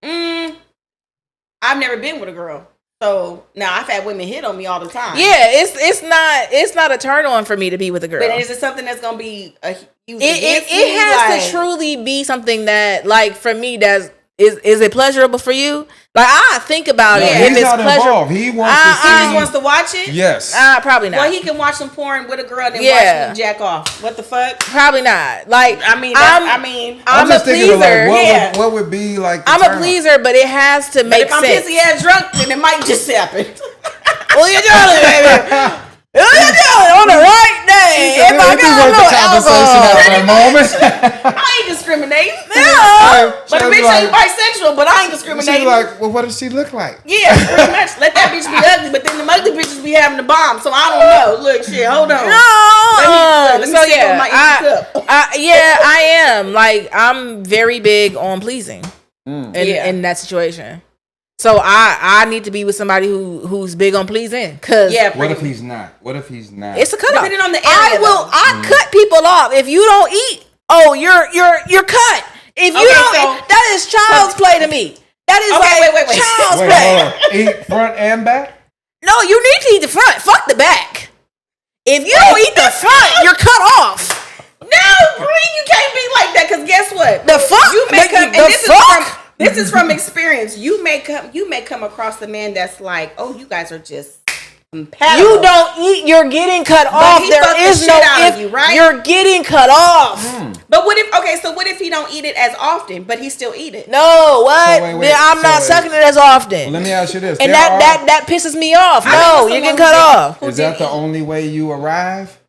I've never been with a girl. So now I've had women hit on me all the time. Yeah, it's not a turn on for me to be with a girl. But is it something that's gonna be a huge? It has to truly be something that, like, for me, is it pleasurable for you? Like, I think about it. He's not involved. He wants to see. He just wants to watch it. Yes. Probably not. Well, he can watch some porn with a girl and then watch me jack off. What the fuck? Probably not. Like, I'm just a thinking pleaser. of like, what would be like? I'm a pleaser, but it has to make sense. If I'm pissy ass drunk, then it might just happen. Well, you're doing it, baby. On the right day. If I got no alcohol. For a moment. I ain't discriminating. No. But the bitch ain't bisexual, but I ain't discriminating. She's like, well, what does she look like? Yeah, pretty much. Let that bitch be ugly, but then the ugly bitches be having the bomb, so I don't know. Look, shit, hold on. No. Let me sip on my empty cup. I am. Like, I'm very big on pleasing in that situation. So I need to be with somebody who's big on pleasing. Cause what if he's not? It's a cut off. Depending on the area. I cut people off. If you don't eat, you're cut. If you don't eat, that is child's play to me. That is wait. Child's play. Eat front and back? No, you need to eat the front. Fuck the back. If you don't eat the front, you're cut off. No, Bree, you can't be like that, because guess what? The fuck? You may come, this is from experience. You may come across the man that's like, oh, you guys are just compatible. You don't eat, you're getting cut off. There is no if you, right? You're getting cut off. But what if he don't eat it as often, but he still eat it? No, what? So wait, I'm not sucking it as often. Well, let me ask you this. And that pisses me off. No, you're getting cut off. Is that the only way you arrive?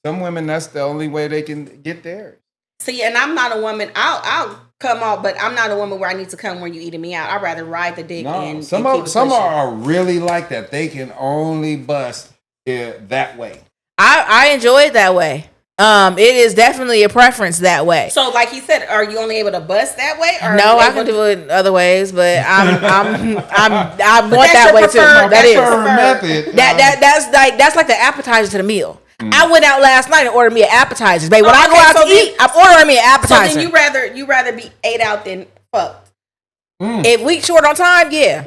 Some women, that's the only way they can get there. See, and I'm not a woman. I'll come off, but I'm not a woman where I need to come when you eating me out. I'd rather ride the dick and some are really like that. They can only bust it that way. I enjoy it that way. It is definitely a preference that way. So, like he said, are you only able to bust that way? Or no, I can do it other ways, but I want that way too. That is method. That's like the appetizer to the meal. I went out last night and ordered me an appetizer, babe. When I go out to eat, I'm ordering me an appetizer. So then you rather be ate out than fucked. If we short on time, yeah.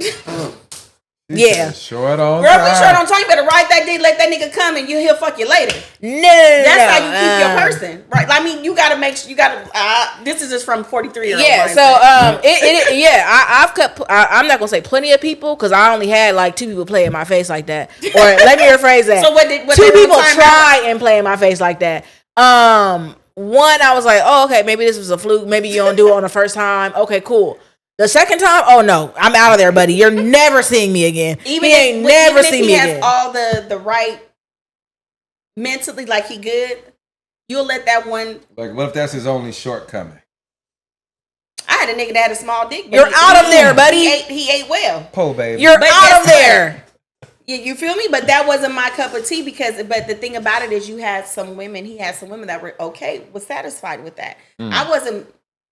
Yeah. Short on Girl, time. we short on time. You better ride that dick, let that nigga come, and he'll fuck you later. No. That's how you keep your person, right? I mean, you gotta make sure you gotta. This is just from 43-year-old. Yeah. So I've cut. I'm not gonna say plenty of people because I only had like 2 people play in my face like that. Or let me rephrase that. So what 2 people try and play in my face like that. One, I was like, oh, okay, maybe this was a fluke. Maybe you don't do it on the first time. Okay, cool. The second time, oh no, I'm out of there, buddy. You're never seeing me again. Even if he has all the right mentally, like he good, you'll let that one. Like, what if that's his only shortcoming? I had a nigga that had a small dick. You're out of there, buddy. He ate well. Po baby. You're out of there. You feel me? But that wasn't my cup of tea but the thing about it is he had some women that were was satisfied with that. I wasn't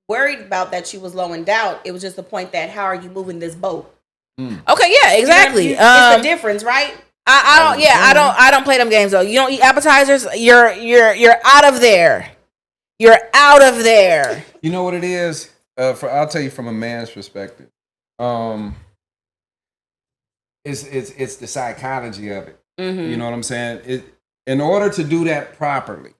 worried about that she was low in doubt. It was just the point that how are you moving this boat? Okay, yeah, exactly. It's the difference, right? I don't play them games though. You don't eat appetizers, you're out of there. You're out of there. You know what it is? I'll tell you from a man's perspective. It's the psychology of it. You know what I'm saying? In order to do that properly,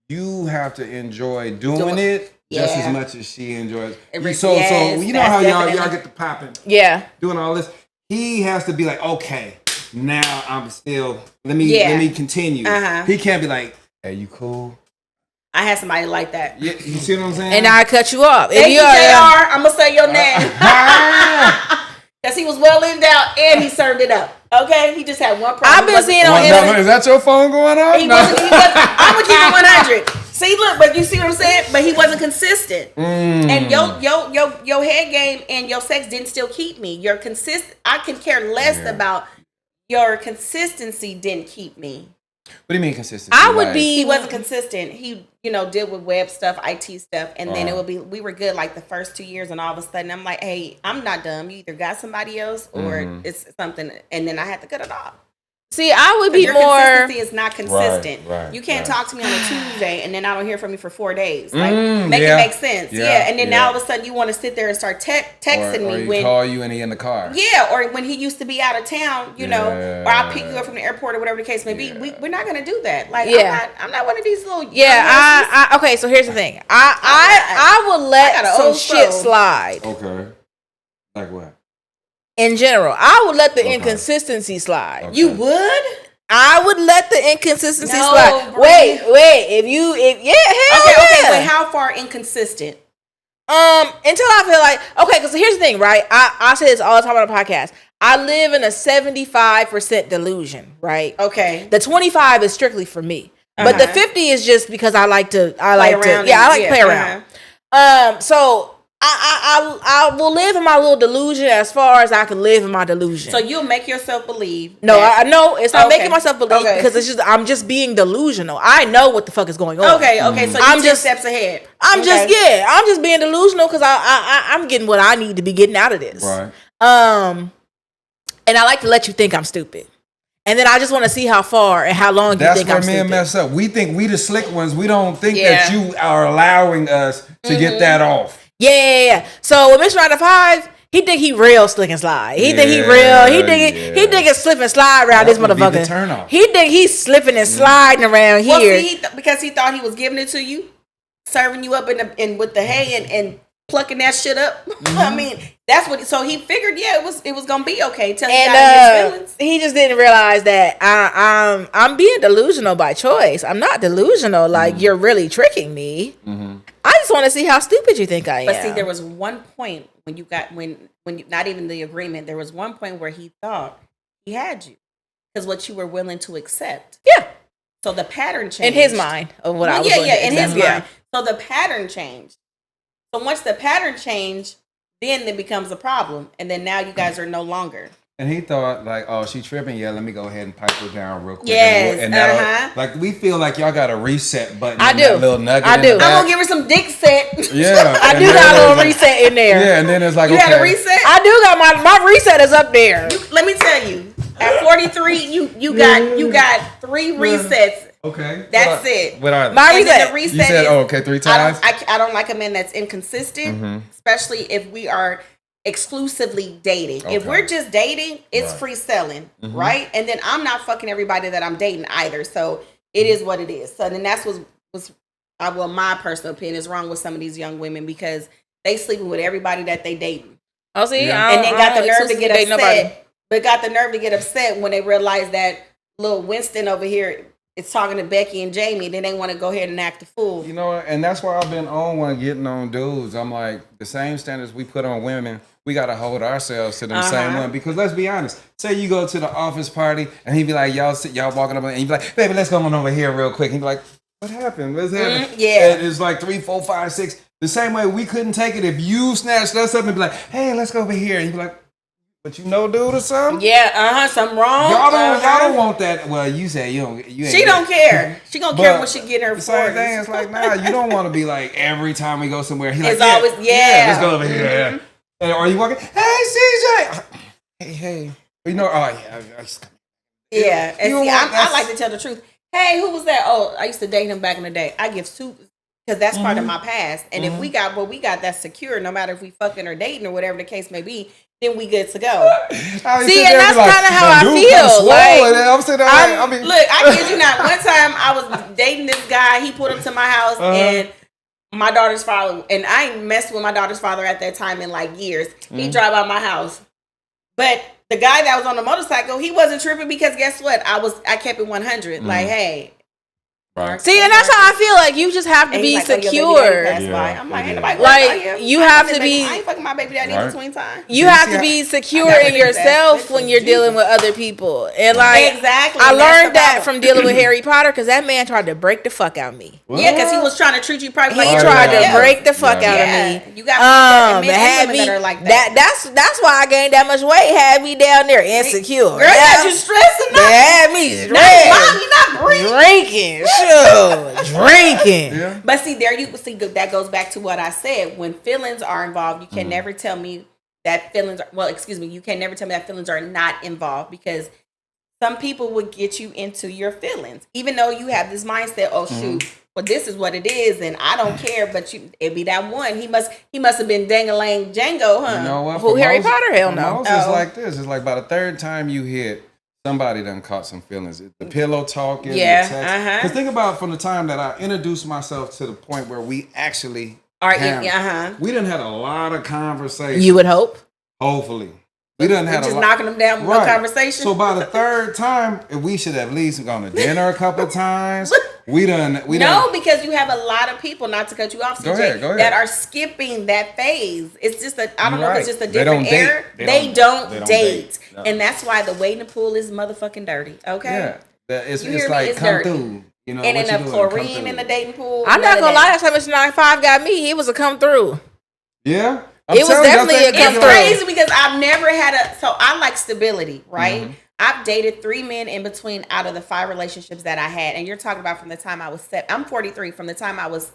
you have to enjoy doing it just as much as she enjoys. So you know how y'all get the popping. Yeah. Doing all this. He has to be like, okay, now I'm still. Let me continue. He can't be like, hey, you cool? I had somebody like that. Yeah, you see what I'm saying? And I cut you up. Thank you, JR. I'm gonna say your name. Because he was well in doubt and he served it up. Okay? He just had one problem. I've been seeing on Instagram. Is that your phone going off? I'm going to keep it 100. See, look, but you see what I'm saying? But he wasn't consistent. And your head game and your sex didn't still keep me. Your I can care less about your consistency didn't keep me. What do you mean consistency? I would be. He wasn't consistent. He, deal with web stuff, IT stuff, and then it would be. We were good like the first 2 years, and all of a sudden I'm like, hey, I'm not dumb. You either got somebody else or it's something, and then I had to cut it off. See, I would be your more. Consistency is not consistent. Right, you can't talk to me on a Tuesday and then I don't hear from you for 4 days. Like, it make sense. Yeah. And then now all of a sudden you want to sit there and start texting me or when call you and he in the car. Yeah, or when he used to be out of town, or I'll pick you up from the airport or whatever the case may be. We're not gonna do that. Like, I'm not one of these little. Yeah, okay. So here's the thing. I will let some shit slide. Okay. Like what? In general, I would let the inconsistency slide. Okay. You would? I would let the inconsistency slide. Bree. Wait. Okay. But how far inconsistent? Until I feel like because here's the thing, right? I say this all the time on the podcast. I live in a 75% delusion, right? Okay. The 25 is strictly for me, but the 50 is just because I like to play around. So. I will live in my little delusion as far as I can live in my delusion. So you'll make yourself believe. No, I know it's not making myself believe because it's just I'm just being delusional. I know what the fuck is going on. Okay. So I'm just steps ahead. I'm just being delusional because I'm getting what I need to be getting out of this. Right. And I like to let you think I'm stupid. And then I just want to see how far and how long you think I'm stupid. That's where men mess up. We think we the slick ones. We don't think that you are allowing us to get that off. Yeah. So with Mr. 9 to 5, he think he real slick and slide. He think he real. He think it's slip and slide around this motherfucker. Be the turn off. He think he's slipping and sliding around here. Well, see, because he thought he was giving it to you, serving you up in with the hay and plucking that shit up. I mean, that's what. So he figured, it was gonna be okay till he got his feelings. He just didn't realize that I'm being delusional by choice. I'm not delusional. Like you're really tricking me. I just want to see how stupid you think I am. But see, there was one point when you not even the agreement. There was one point where he thought he had you because what you were willing to accept. Yeah. So the pattern changed in his mind of what I was. In his mind. So the pattern changed. So once the pattern changed, then it becomes a problem, and then now you guys are no longer. And he thought like, oh, she tripping. Yeah, let me go ahead and pipe her down real quick. Yes, and like we feel like y'all got a reset button. I do. That little nugget. I do. I'm gonna give her some dick set. Yeah, I do got a little reset in there. Yeah, and then it's like you had a reset. I do got my reset is up there. Let me tell you, at 43, you got 3 resets. Okay, that's it. What are they? My reset. The reset. You said, 3 times. I don't like a man that's inconsistent, especially if we are exclusively dating. Okay. If we're just dating, it's free selling, right? And then I'm not fucking everybody that I'm dating either. So it is what it is. So then that's was my personal opinion is wrong with some of these young women because they sleeping with everybody that they dating. Oh, see, and then got the nerve to get upset. Nobody. But got the nerve to get upset when they realize that little Winston over here is talking to Becky and Jamie. Then they want to go ahead and act a fool. You know, and that's why I've been on one getting on dudes. I'm like, the same standards we put on women, we got to hold ourselves to them same one. Because let's be honest. Say you go to the office party and he'd be like, y'all walking up and you'd be like, baby, let's go on over here real quick. He'd be like, what happened? What's happening? Yeah. And it's like 3, 4, 5, 6. The same way we couldn't take it if you snatched us up and be like, hey, let's go over here. And you'd be like, but you know, dude, or something? Yeah, something wrong. Y'all don't want that. Well, you say you don't. She don't care. She gonna care when she get her. The same thing. It's like, nah, you don't want to be like every time we go somewhere. He's it's like, always let's go over here. And are you walking? Hey, CJ. Hey. You know, yeah. And see, I like to tell the truth. Hey, who was that? Oh, I used to date him back in the day. I give soup because that's part of my past. And if we got what we got, that's secure. No matter if we fucking or dating or whatever the case may be. Then we good to go. See, and that's kind of how I feel. Like, look, I kid you not. One time I was dating this guy. He put him to my house, and my daughter's father. And I ain't messed with my daughter's father at that time in like years. He drive by my house, but the guy that was on the motorcycle, he wasn't tripping because guess what? I kept it 100. Like, hey, Right. See, and that's how I feel like you just have to And be he's like, "Oh, your baby secure. daddy passed by." I'm like, ain't nobody Like, worried about him. you I have ain't to baby- be- I ain't fucking my baby daddy Right. between time. You See, have see, to be secure I got in to yourself Jesus. when you're dealing with other people. And like, Exactly. I And that's learned the that problem. from dealing with Harry Potter because that man tried to break the fuck out of me. Yeah, because he was trying to treat you probably He like Oh, tried yeah. to break the fuck Yeah. out of Yeah, me. you got men It had and women me. that are like that. That's why I gained that much weight. Had me down there insecure. Girl, you got you stressing They up. had me Not stressed. mom, you not Bree. Drinking, sure, drinking. Yeah. But see, there you see that goes back to what I said. When feelings are involved, you can never tell me that feelings. You can never tell me that feelings are not involved because some people would get you into your feelings, even though you have this mindset. Oh shoot, well this is what it is, and I don't care. But it'd be that one. He must have been Dangalang Django, huh? You know what? Who, For Harry most- Potter? Hell for no. most, it's Oh. like this. It's like by the third time you hit, somebody done caught some feelings. The pillow talking, Yeah, the text. uh-huh. Because think about from the time that I introduced myself to the point where we actually Or we done had a lot of conversations. You would hope. Hopefully. We done We're had just a lot. knocking them down with no conversation. So by the third time, we should have at least gone to dinner a couple times. We done. No, because you have a lot of people, not to cut you off, CJ, Go ahead. that are skipping that phase. It's just a, I don't know if it's Right. just a They don't different date. era. They They don't don't date. date. No. And that's why the waiting pool is motherfucking dirty. Okay? Yeah. It's You hear me? like It's come dirty. through. You know, And what in you a doing? Come chlorine through. in the dating pool. I'm none not of gonna that. lie. That's how Mr. 95 got me. He was a come through. Yeah. It was definitely a come It's through. crazy because I've never had so I like stability, right? Mm-hmm. I've dated 3 men in between out of the 5 relationships that I had. And you're talking about from the time I was I'm 43, from the time I was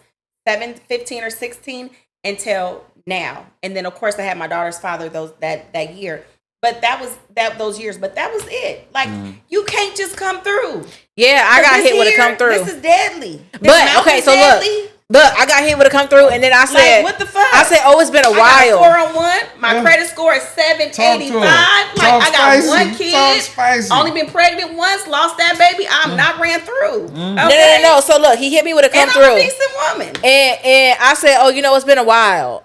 15 or 16 until now. And then of course I had my daughter's father that year. But that was those years. But that was it. Like you can't just come through. Yeah, I got hit with a come through. This is deadly. This But mouth okay, is so deadly. look, I got hit with a come through, and then I said, Like, what the fuck? I said, oh, it's been a I while. got a 401. My credit score is 785. Like Talk I got spicy. one Talk kid. spicy. Only been pregnant once. Lost that baby. I'm not ran through. No. So look, he hit me with a come And I'm through, a decent woman. and I said, oh, it's been a while.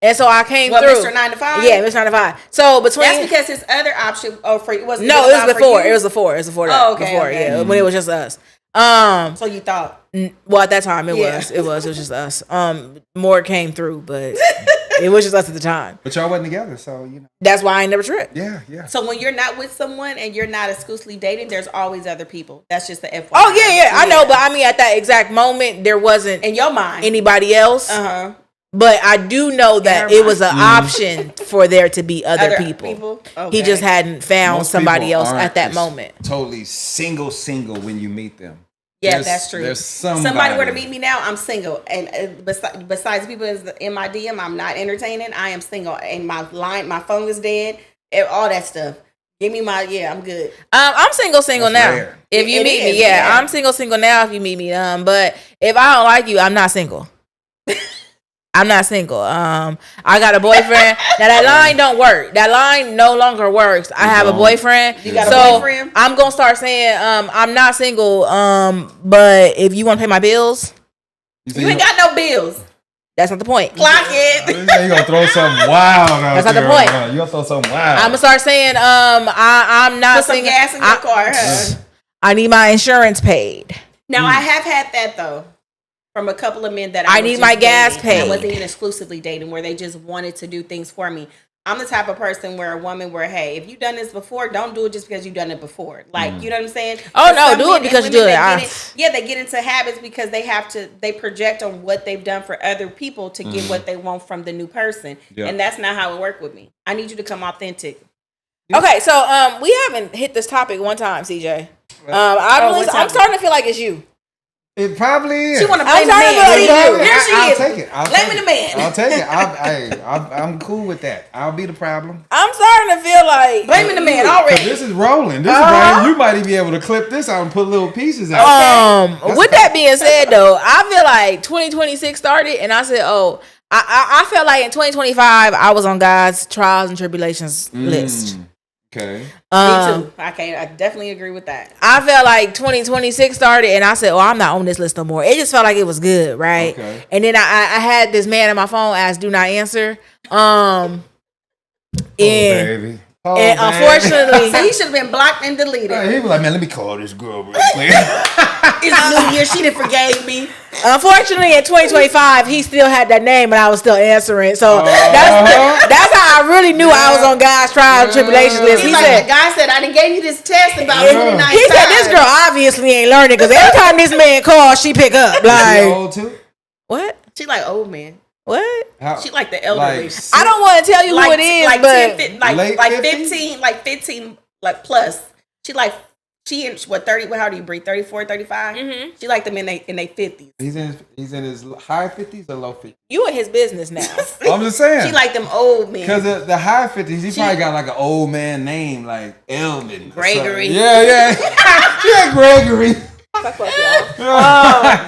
And so I came What, through. Mr. 9 to 5? Yeah, Mr. 9 to 5. So between That's because his other option. Oh, for you was no, it was before. It was before. It was before that. Oh, okay, Before, okay. yeah, when it was just us. So you thought? Well, at that time it Yeah. was just us. More came through, but it was just us at the time. But y'all wasn't together, so That's why I ain't never tripped. Yeah. So when you're not with someone and you're not exclusively dating, there's always other people. That's just the FYI. Oh yeah, I know, but I mean, at that exact moment, there wasn't in your mind. anybody else. But I do know that her it was an option for there to be other people. Okay. He just hadn't found Most somebody people else aren't at that just moment. Totally single when you meet them. Yeah, that's true. There's somebody were to meet me now, I'm single, and besides people in my DM, I'm not entertaining. I am single, and my phone is dead, and all that stuff. Give me I'm good. I'm single That's now. rare. If you It meet is, me, yeah, yeah. I'm single now. If you meet me, but if I don't like you, I'm not single. I'm not single. I got a boyfriend. Now that line don't work. That line no longer works. I have a boyfriend. You got a so boyfriend? I'm gonna start saying I'm not single. But if you want to pay my bills, You ain't got no bills. that's not the point. Clock it. You gonna throw something wild out That's not the there, point. huh? You gonna throw something wild. I'm gonna start saying I'm not Put some single. gas in your car. Huh? I need my insurance paid. Now I have had that though, from a couple of men that I was need just my gas dating. I paid. wasn't even exclusively dating, where they just wanted to do things for me. I'm the type of person where a woman where, hey, if you've done this before, don't do it just because you've done it before. Like, you know what I'm saying? Oh, 'Cause no, some do it men and because you women, do it. they get into habits because they project on what they've done for other people to get what they want from the new person. Yeah. And that's not how it worked with me. I need you to come authentic. Okay, so we haven't hit this topic one time, CJ. I'm starting to feel like it's you. It probably is. She want to I'm blame the trying to man. believe you. Here she I'll is. take it. Blaming the man. I'll take it. I'm cool with that. I'll be the problem. I'm starting to feel like Blaming the man 'Cause already. this is rolling. This is rolling. You might even be able to clip this out and put little pieces out. With that being said, though, I feel like 2026 started, and I said, "Oh, I felt like in 2025 I was on God's trials and tribulations list." Okay. Me too. I definitely agree with that. I felt like 2026 started, and I said, "Oh, I'm not on this list no more." It just felt like it was good, right? Okay. And then I had this man on my phone ask, "Do not answer." And baby. Oh, and man. unfortunately, So he should have been blocked and deleted. He was like, man, let me call this girl real quick. It's New Year. She done forgave me. unfortunately, in 2025, he still had that name, and I was still answering. So that's how I really knew I was on God's trial and tribulation list. He's He like, said, the guy said, I done gave you this test about 29 times. he said, this girl obviously ain't learning because every time this man calls, she pick up. Is Like, she old too? what? She like old man. What? She like the elderly. I don't want to tell you who it is, like but 10, Late like 50s? 15, like plus. She in what 30? How do you breathe? 34, 35? Mm-hmm. She like them in they 50s. He's in his high 50s or low 50s? you in his business now. I'm just saying. She like them old men. Because the high 50s, he probably got like an old man name, like Elvin. Gregory. Yeah. Yeah, Gregory.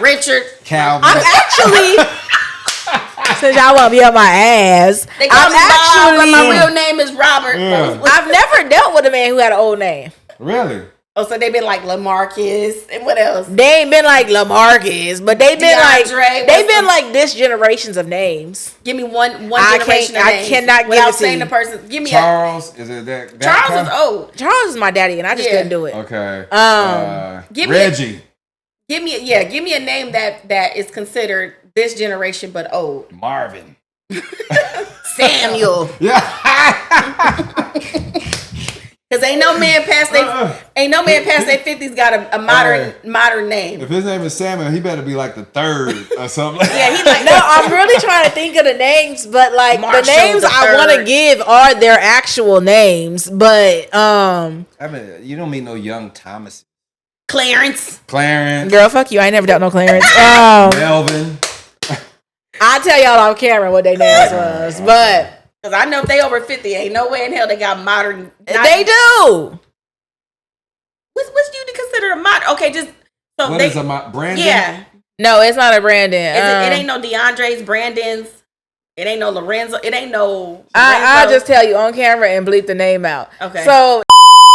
Richard. Calvin. I'm actually, since y'all want to be on my ass, They call me Bob, but my real name is Robert. Yeah. I've never dealt with a man who had an old name. Really? Oh, so they've been like LaMarcus and what else? They ain't been like LaMarcus, but they've been DeAndre, they've been like this generations of names. Give me one I generation can't- of I names cannot give without it to saying you. the person. Give me Charles? Is it that Charles kind? is old. Charles is my daddy, and I just Yeah. couldn't do it. Okay. Give me a- Reggie. Give me a name that is considered this generation but old. Marvin. Samuel. Yeah. Because ain't no man past their 50s got a modern name. If his name is Samuel, he better be like the third or something. Yeah, he like No, I'm really trying to think of the names, but like Marshall the names the I want to third. give are their actual names, but I mean, you don't mean no young Thomas. Clarence. Clarence. girl, fuck you. I ain't never dealt no Clarence. Melvin. I'll tell y'all on camera what their names was, but Because I know if they over 50, ain't no way in hell they got modern. they do. What's you to consider a modern? Okay, just so What they, is Brandon? Yeah. No, it's not a Brandon. It ain't no DeAndre's, Brandon's. It ain't no Lorenzo. It ain't no. I'll just tell you on camera and bleep the name out. Okay. So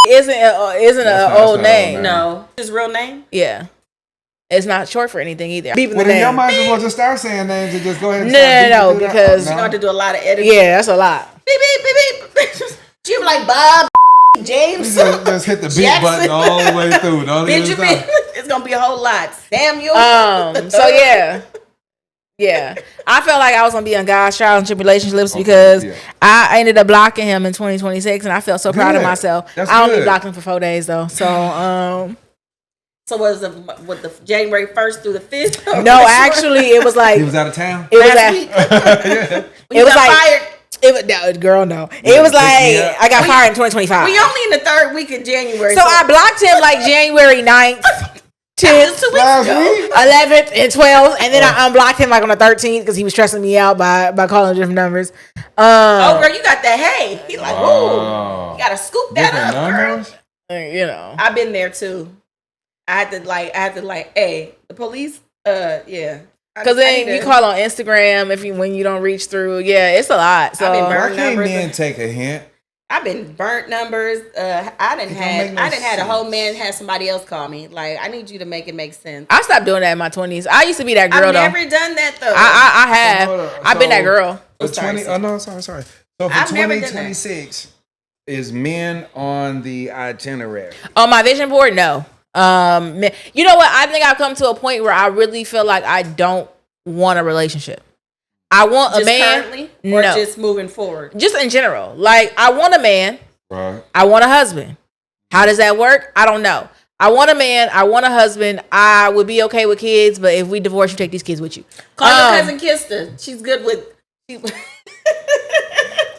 isn't That's an not old an name? old No, his real name. Yeah, it's not short for anything either. Beeping Well, the then y'all name. might as well just start saying names and just go ahead and No, start no, beating because- You have to do a lot of editing. Yeah, that's a lot. Beep beep beep beep. You be like Bob, James, just hit the beat Jackson. button all the way through. Don't even Benjamin. stop. It's gonna be a whole lot. Samuel. So yeah. I felt like I was gonna be on God's trial and tribulation lips because yeah. I ended up blocking him in 2026, and I felt so proud of Good. myself. That's I only good. blocked him for 4 days though. So So was the January 1st through the 5th? no, actually, it was like He was out of town. it was last at, week. it was got like fired. it was no, girl no. It was like yeah. I got fired in 2025. We only in the 3rd week of January. So I blocked him like January 9th, 10th, 2 weeks Last ago. week? 11th, and 12th, and then I unblocked him like on the 13th because he was stressing me out by calling different numbers. Oh, girl, you got that. Hey, he like, Oh. ooh, you gotta scoop that Different up, girl. numbers? You know. I've been there too. I had to like, hey, the police. Yeah. Because then you call on Instagram when you don't reach through. Yeah, it's a lot. So I've been Why burnt can't numbers. men take a hint? I've been burnt numbers. I didn't make no had a whole sense. man had somebody else call me. Like, I need you to make it make sense. I stopped doing that in my 20s. I used to be that girl I've though. never done that though. I have. Hold on. I've been So- that girl. For sorry, 20, sis. oh no, sorry. So for I've never done that. 2026, is men on the itinerary? On my vision board, no. You know what? I think I've come to a point where I really feel like I don't want a relationship. I want just a man. currently, or No. just moving forward. Just in general. Like, I want a man. Right. I want a husband. How does that work? I don't know. I want a man. I want a husband. I would be okay with kids, but if we divorce, you take these kids with you. Call your cousin Kista. She's good with.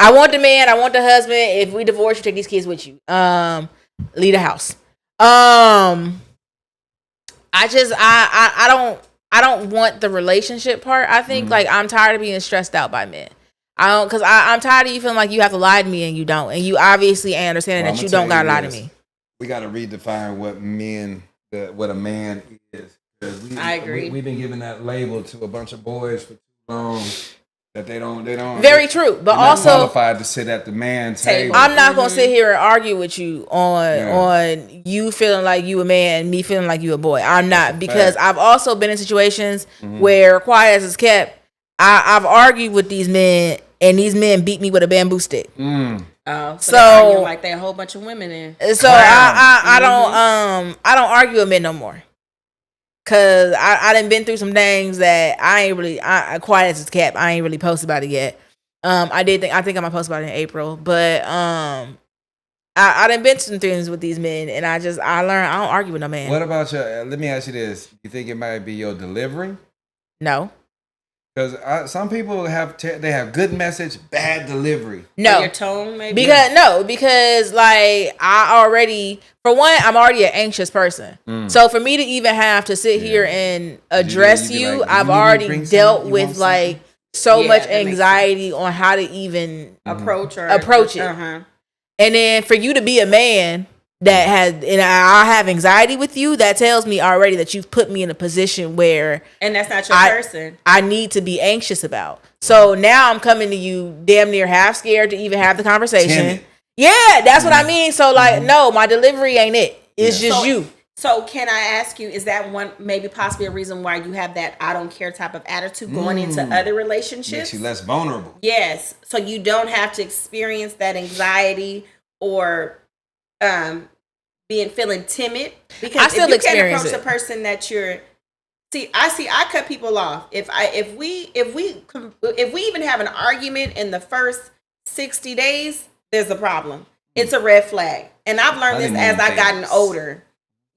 I want the man. I want the husband. If we divorce, you take these kids with you. Leave the house. I don't want the relationship part. I think like I'm tired of being stressed out by men. Because I'm tired of you feeling like you have to lie to me and you don't, and you obviously understanding Well, that I'ma you don't tell gotta you lie to this. me. We got to redefine what a man is. 'Cause I agree. We've been giving that label to a bunch of boys for too long that they don't. Very true, but they're not also qualified to sit at the man table. I'm not gonna sit here and argue with you on you feeling like you a man and me feeling like you a boy. I'm not, because fact. I've also been in situations where, quiet as it's kept, I've argued with these men and these men beat me with a bamboo stick. Oh Oh, So like they a whole bunch of women in. So I don't argue with men no more. Cause I done been through some things that I ain't really quiet as it's kept. I ain't really posted about it yet. I think I'm gonna post about it in April, but I done been through some things with these men, and I learned I don't argue with no man. What about your? Let me ask you this: you think it might be your delivery? No. Because some people have good message, bad delivery. No, or your tone maybe. Because like for one, I'm already an anxious person. So for me to even have to sit here and address you, I've already dealt with like so much anxiety on how to even approach it. And then for you to be a man that and I have anxiety with you, that tells me already that you've put me in a position where and that's not your person. I need to be anxious about. So now I'm coming to you damn near half scared to even have the conversation. Timid. Yeah, that's what I mean. So like, no, my delivery ain't it. It's just you. So can I ask you, is that one maybe possibly a reason why you have that I don't care type of attitude going into other relationships? Makes you less vulnerable. Yes. So you don't have to experience that anxiety or feeling timid, because I still if you experience can't approach the person that you're I cut people off if we even have an argument in the first 60 days, there's a problem. It's a red flag, and I've learned this as I've gotten older.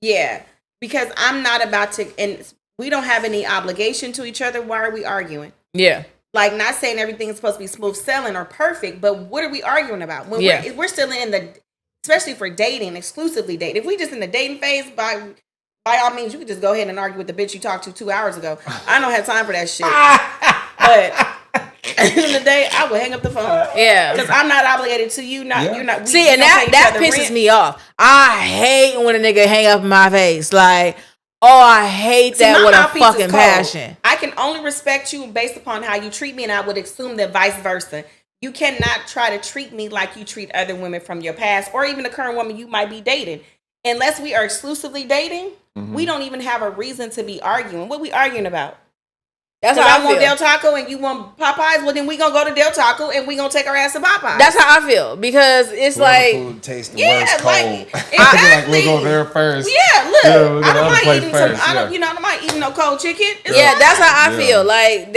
Yeah, because I'm not about to, and we don't have any obligation to each other. Why are we arguing? Yeah. Like, not saying everything is supposed to be smooth sailing or perfect, but what are we arguing about? When we're still in especially for dating, exclusively dating. If we just in the dating phase, by all means, you could just go ahead and argue with the bitch you talked to 2 hours ago. I don't have time for that shit. But at the end of the day, I will hang up the phone. Yeah. Because I'm not obligated to you. You're not. See, and that pisses me off. I hate when a nigga hang up in my face. Like, I hate that with a fucking passion. I can only respect you based upon how you treat me, and I would assume that vice versa. You cannot try to treat me like you treat other women from your past, or even the current woman you might be dating. Unless we are exclusively dating, we don't even have a reason to be arguing. What we arguing about? That's how I want Del Taco and you want Popeyes. Well, then we gonna go to Del Taco and we gonna take our ass to Popeyes. That's how I feel, because it's like food tastes the worst cold. Exactly. Like we'll go there first. Yeah, look, we'll I don't mind eating first, I don't mind eating no cold chicken. That's how I feel. Like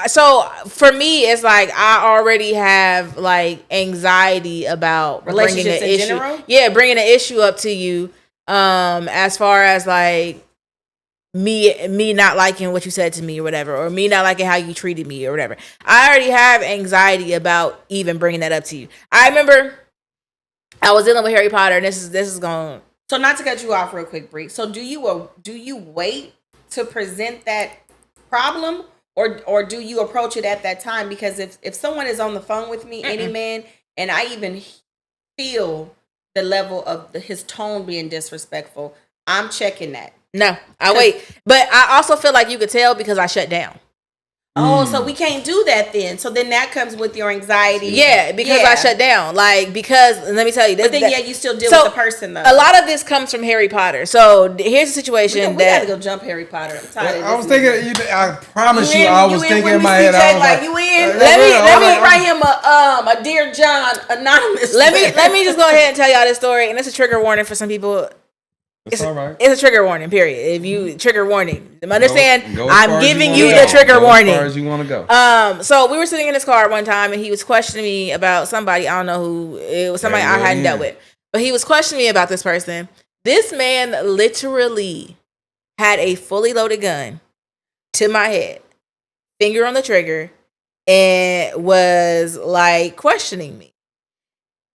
so for me, it's like I already have like anxiety about relationships in general. Yeah, bringing an issue up to you. As far as like me not liking what you said to me or whatever, or me not liking how you treated me or whatever. I already have anxiety about even bringing that up to you. I remember I was dealing with Harry Potter, and this is going. So not to cut you off real quick, Bree. So do you wait to present that problem, or do you approach it at that time? Because if someone is on the phone with me, any man, and I even feel the level of his tone being disrespectful, I'm checking that. No, I wait. But I also feel like you could tell because I shut down. Oh, so we can't do that then. So then that comes with your anxiety. Yeah, because I shut down. Like, because, let me tell you. But then, you still deal with the person, though. A lot of this comes from Harry Potter. So here's the situation we gotta go jump Harry Potter. I was thinking, I promise you, I was thinking in my head, I was like, you in? Let me write him a Dear John anonymous. Let me just go ahead and tell y'all this story. And it's a trigger warning for some people. It's all right. It's a trigger warning, period. If you trigger warning, understand, I'm giving you the trigger warning. As far as you want to go. So we were sitting in his car one time, and he was questioning me about somebody. I don't know who it was. Somebody I hadn't dealt with, but he was questioning me about this person. This man literally had a fully loaded gun to my head, finger on the trigger, and was like questioning me.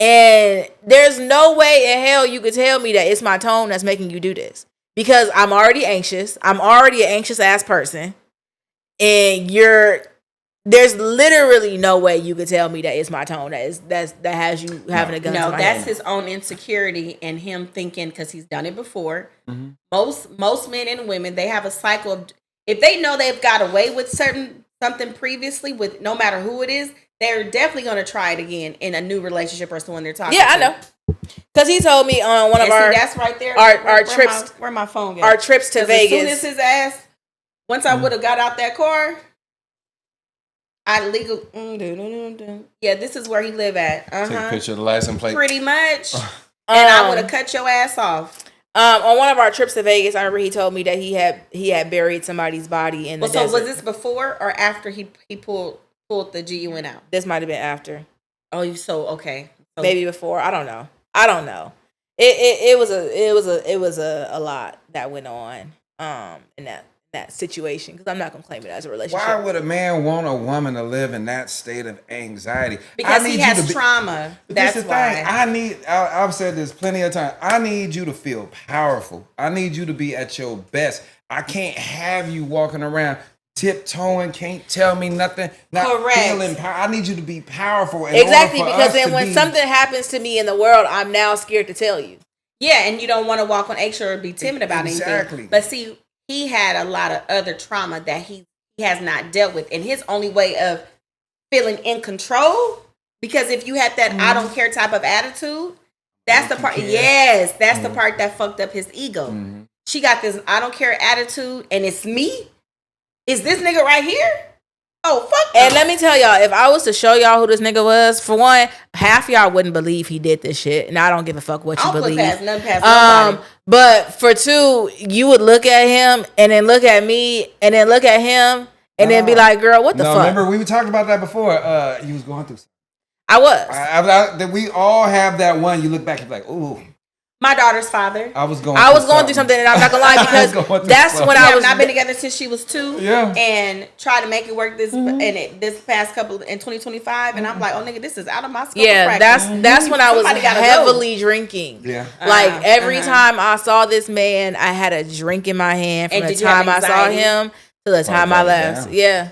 And there's no way in hell you could tell me that it's my tone that's making you do this, because I'm already anxious. I'm already an anxious ass person. And there's literally no way you could tell me that it's my tone that has you having a gun to my head. That's his own insecurity and him thinking, because he's done it before. Most men and women, they have a cycle of, if they know they've got away with something previously, with no matter who it is, they're definitely going to try it again in a new relationship or someone they're talking to. Yeah, I know. Because he told me on one of that's right there. Our trips. Where my phone goes. Our trips to Vegas. As soon as his ass, once I would have got out that car, Yeah, this is where he live at. Take a picture of the license plate. Pretty much. And I would have cut your ass off. On one of our trips to Vegas, I remember he told me that he had buried somebody's body in the desert. So was this before or after he pulled the GUN out? This might have been after. Oh, okay. So, maybe before. I don't know. It was a lot that went on in that situation, because I'm not gonna claim it as a relationship. Why would a man want a woman to live in that state of anxiety? Because he has trauma. That's why. I've said this plenty of times. I need you to feel powerful. I need you to be at your best. I can't have you walking around tiptoeing, can't tell me nothing, not feeling power. I need you to be powerful. Exactly, because then when something happens to me in the world, I'm now scared to tell you. Yeah, and you don't want to walk on eggshells or be timid about anything. But see, he had a lot of other trauma that he has not dealt with. And his only way of feeling in control, because if you had that I don't care type of attitude, that's the part. Yes, that's the part that fucked up his ego. She got this I don't care attitude, and it's me. Is this nigga right here? Oh, fuck. And let me tell y'all, if I was to show y'all who this nigga was, for one, half y'all wouldn't believe he did this shit. And I don't give a fuck what you believe. Nothing past nobody. But for two, you would look at him and then look at me and then look at him and then be like, girl, what the fuck? Remember, we talked about that before. You was going through something. I was. We all have that one. You look back, you're like, ooh. My daughter's father. I was going through something, and I'm not gonna lie, because that's when I've been together since she was 2. Yeah. And tried to make it work this past couple in 2025, and I'm like, oh nigga, this is out of my scope. Yeah, that's when I was heavily drinking. Yeah. Like every time I saw this man, I had a drink in my hand from the time I saw him to the time I left. Yeah.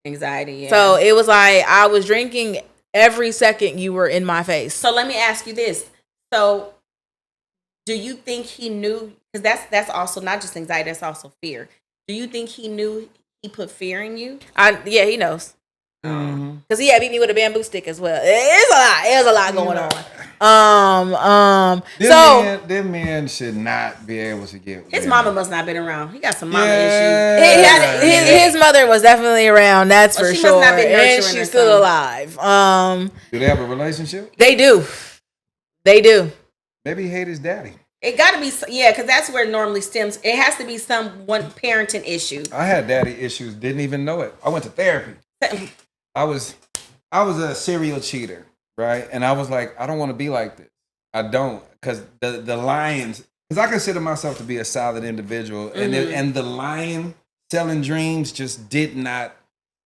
Anxiety. Yeah. So it was like I was drinking every second you were in my face. So let me ask you this. So do you think he knew, because that's also not just anxiety, that's also fear. Do you think he knew he put fear in you? Yeah, he knows. Because he had beat me with a bamboo stick as well. It was a lot going on. Them men should not be able to get his mama must not have been around. He got some mama issues. His mother was definitely around, that's for she sure. Must not been and she's still alive. Do they have a relationship? They do. Maybe he hate his daddy. It got to be, because that's where it normally stems. It has to be one parenting issue. I had daddy issues, didn't even know it. I went to therapy. I was a serial cheater, right? And I was like, I don't want to be like this. I don't, because the lions, because I consider myself to be a solid individual, and the lion selling dreams just did not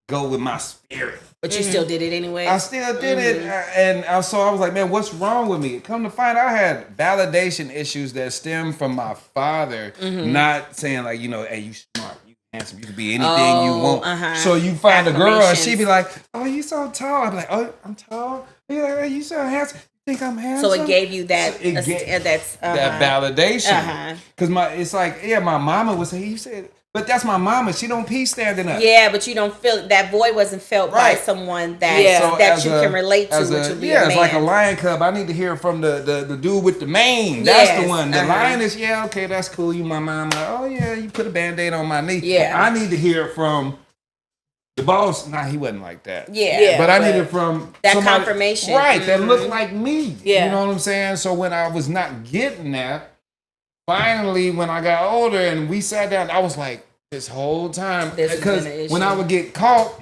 go with my spirit. But you still did it anyway? I still did it. And so I was like, man, what's wrong with me? Come to find out, I had validation issues that stem from my father not saying like, hey, you smart, you handsome, you can be anything you want. So you find a girl and she be like, oh, you so tall. I'm like, oh, I'm tall. You're like, hey, you so handsome. You think I'm handsome? So it gave you that that validation. Because it's like, my mama would say, you said, but that's my mama. She don't pee standing up. Yeah, but you don't feel that void wasn't felt by someone that you can relate to, which would be a man. It's like a lion cub. I need to hear from the dude with the mane. That's the one. The lion is, okay, that's cool. You my mama. Oh yeah, you put a Band-Aid on my knee. Yeah. I need to hear from the boss. Nah, he wasn't like that. Yeah. But I needed from that somebody, confirmation. Right, that looked like me. Yeah. You know what I'm saying? So when I was not getting that, finally when I got older and we sat down, I was like, this whole time, because when I would get caught,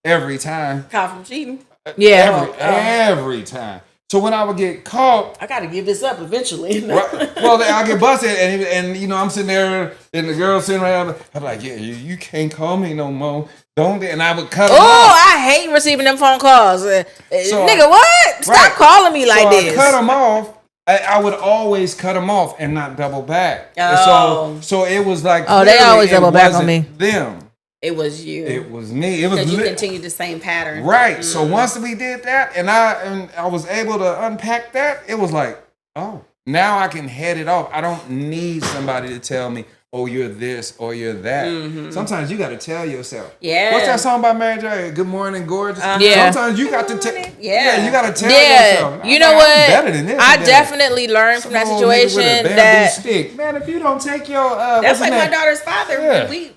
every time. Caught from cheating? Yeah. Every time. So when I would get caught, I got to give this up eventually. Right, well, I get busted, and I'm sitting there, and the girl sitting around. I'm like, yeah, you can't call me no more. Don't. And I would cut. I hate receiving them phone calls. Nigga, what? Stop calling me like this. I cut them off. I would always cut them off and not double back. So it was like, they always double back on me. Them. It was you. It was me. It was because you continued the same pattern, right? So once we did that, and I was able to unpack that, it was like, oh, now I can head it off. I don't need somebody to tell me, oh, you're this or you're that. Sometimes you got to tell yourself. Yeah. What's that song by Mary J? Good morning, gorgeous. Yeah. Sometimes you got to tell. Yeah. You got to tell yourself. You know what? I'm better than this. I definitely learned from that situation that stick. Man, if you don't take your that's like my daughter's father. Yeah.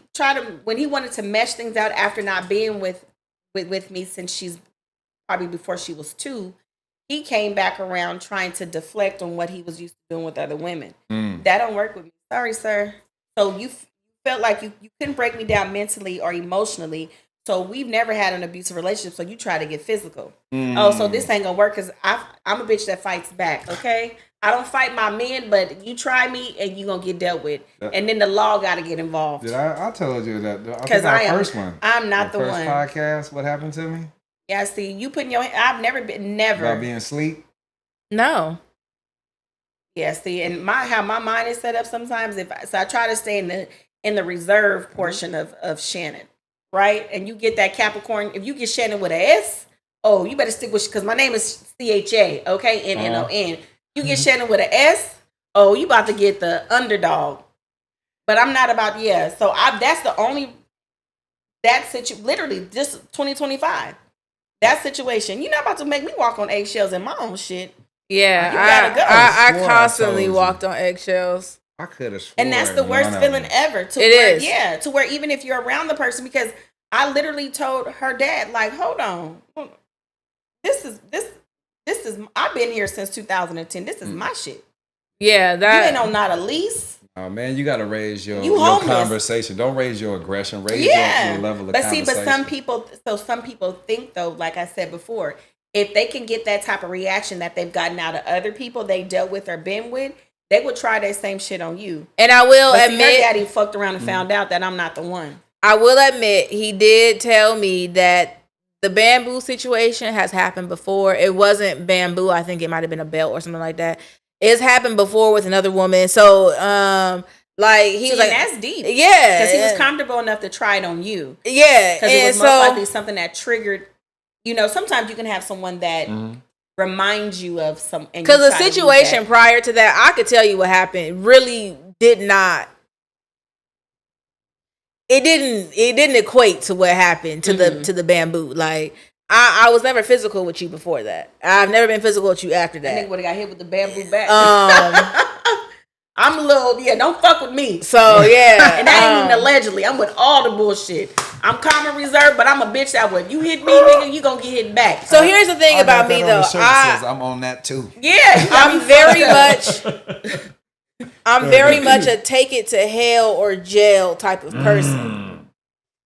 When he wanted to mesh things out after not being with with me since she's probably before she was 2. He came back around trying to deflect on what he was used to doing with other women. That don't work with me. Sorry, sir. So you felt like you couldn't break me down mentally or emotionally. So we've never had an abusive relationship. So you try to get physical. Oh, so this ain't gonna work because I'm a bitch that fights back. Okay, I don't fight my men, but you try me and you gonna get dealt with. And then the law got to get involved. Did I told you that? Because first one. I'm not the first one. Podcast. What happened to me? Yeah, see, you putting your. I've never about being asleep. No. Yeah, see, and how my mind is set up sometimes. So I try to stay in the reserve portion of Shannon, right? And you get that Capricorn. If you get Shannon with an S, oh, you better stick with because my name is CHA, okay, NNON. You get Shannon with an S, oh, you about to get the underdog. But I'm not about So that's the only literally just 2025. That situation, you're not about to make me walk on eggshells in my own shit. Yeah, you gotta go. I constantly walked on eggshells. I could have sworn. And that's the worst feeling ever. Yeah, to where even if you're around the person, because I literally told her dad, like, hold on. This is I've been here since 2010. This is my shit. Yeah, you ain't on not a lease. Oh man, you gotta raise your conversation. Don't raise your aggression. Raise your level of conversation. But some people think though, like I said before, if they can get that type of reaction that they've gotten out of other people they dealt with or been with, they would try that same shit on you. And I will admit, your daddy fucked around and found out that I'm not the one. I will admit, he did tell me that the bamboo situation has happened before. It wasn't bamboo. I think it might have been a belt or something like that. It's happened before with another woman. So, like he was like, that's deep. Yeah, because he was comfortable enough to try it on you. Yeah, because it was most likely something that triggered. You know, sometimes you can have someone that reminds you of some. Because the situation prior to that, I could tell you what happened. Really did not. It didn't equate to what happened to the bamboo. Like I was never physical with you before that. I've never been physical with you after that. I think would have got hit with the bamboo back. I'm a little, don't fuck with me. So, yeah. And that ain't even allegedly. I'm with all the bullshit. I'm calm and reserved, but I'm a bitch that would. You hit me, nigga, you gonna get hit back. So, here's the thing about me, though. I'm on that, too. Yeah. I'm very much a take it to hell or jail type of person.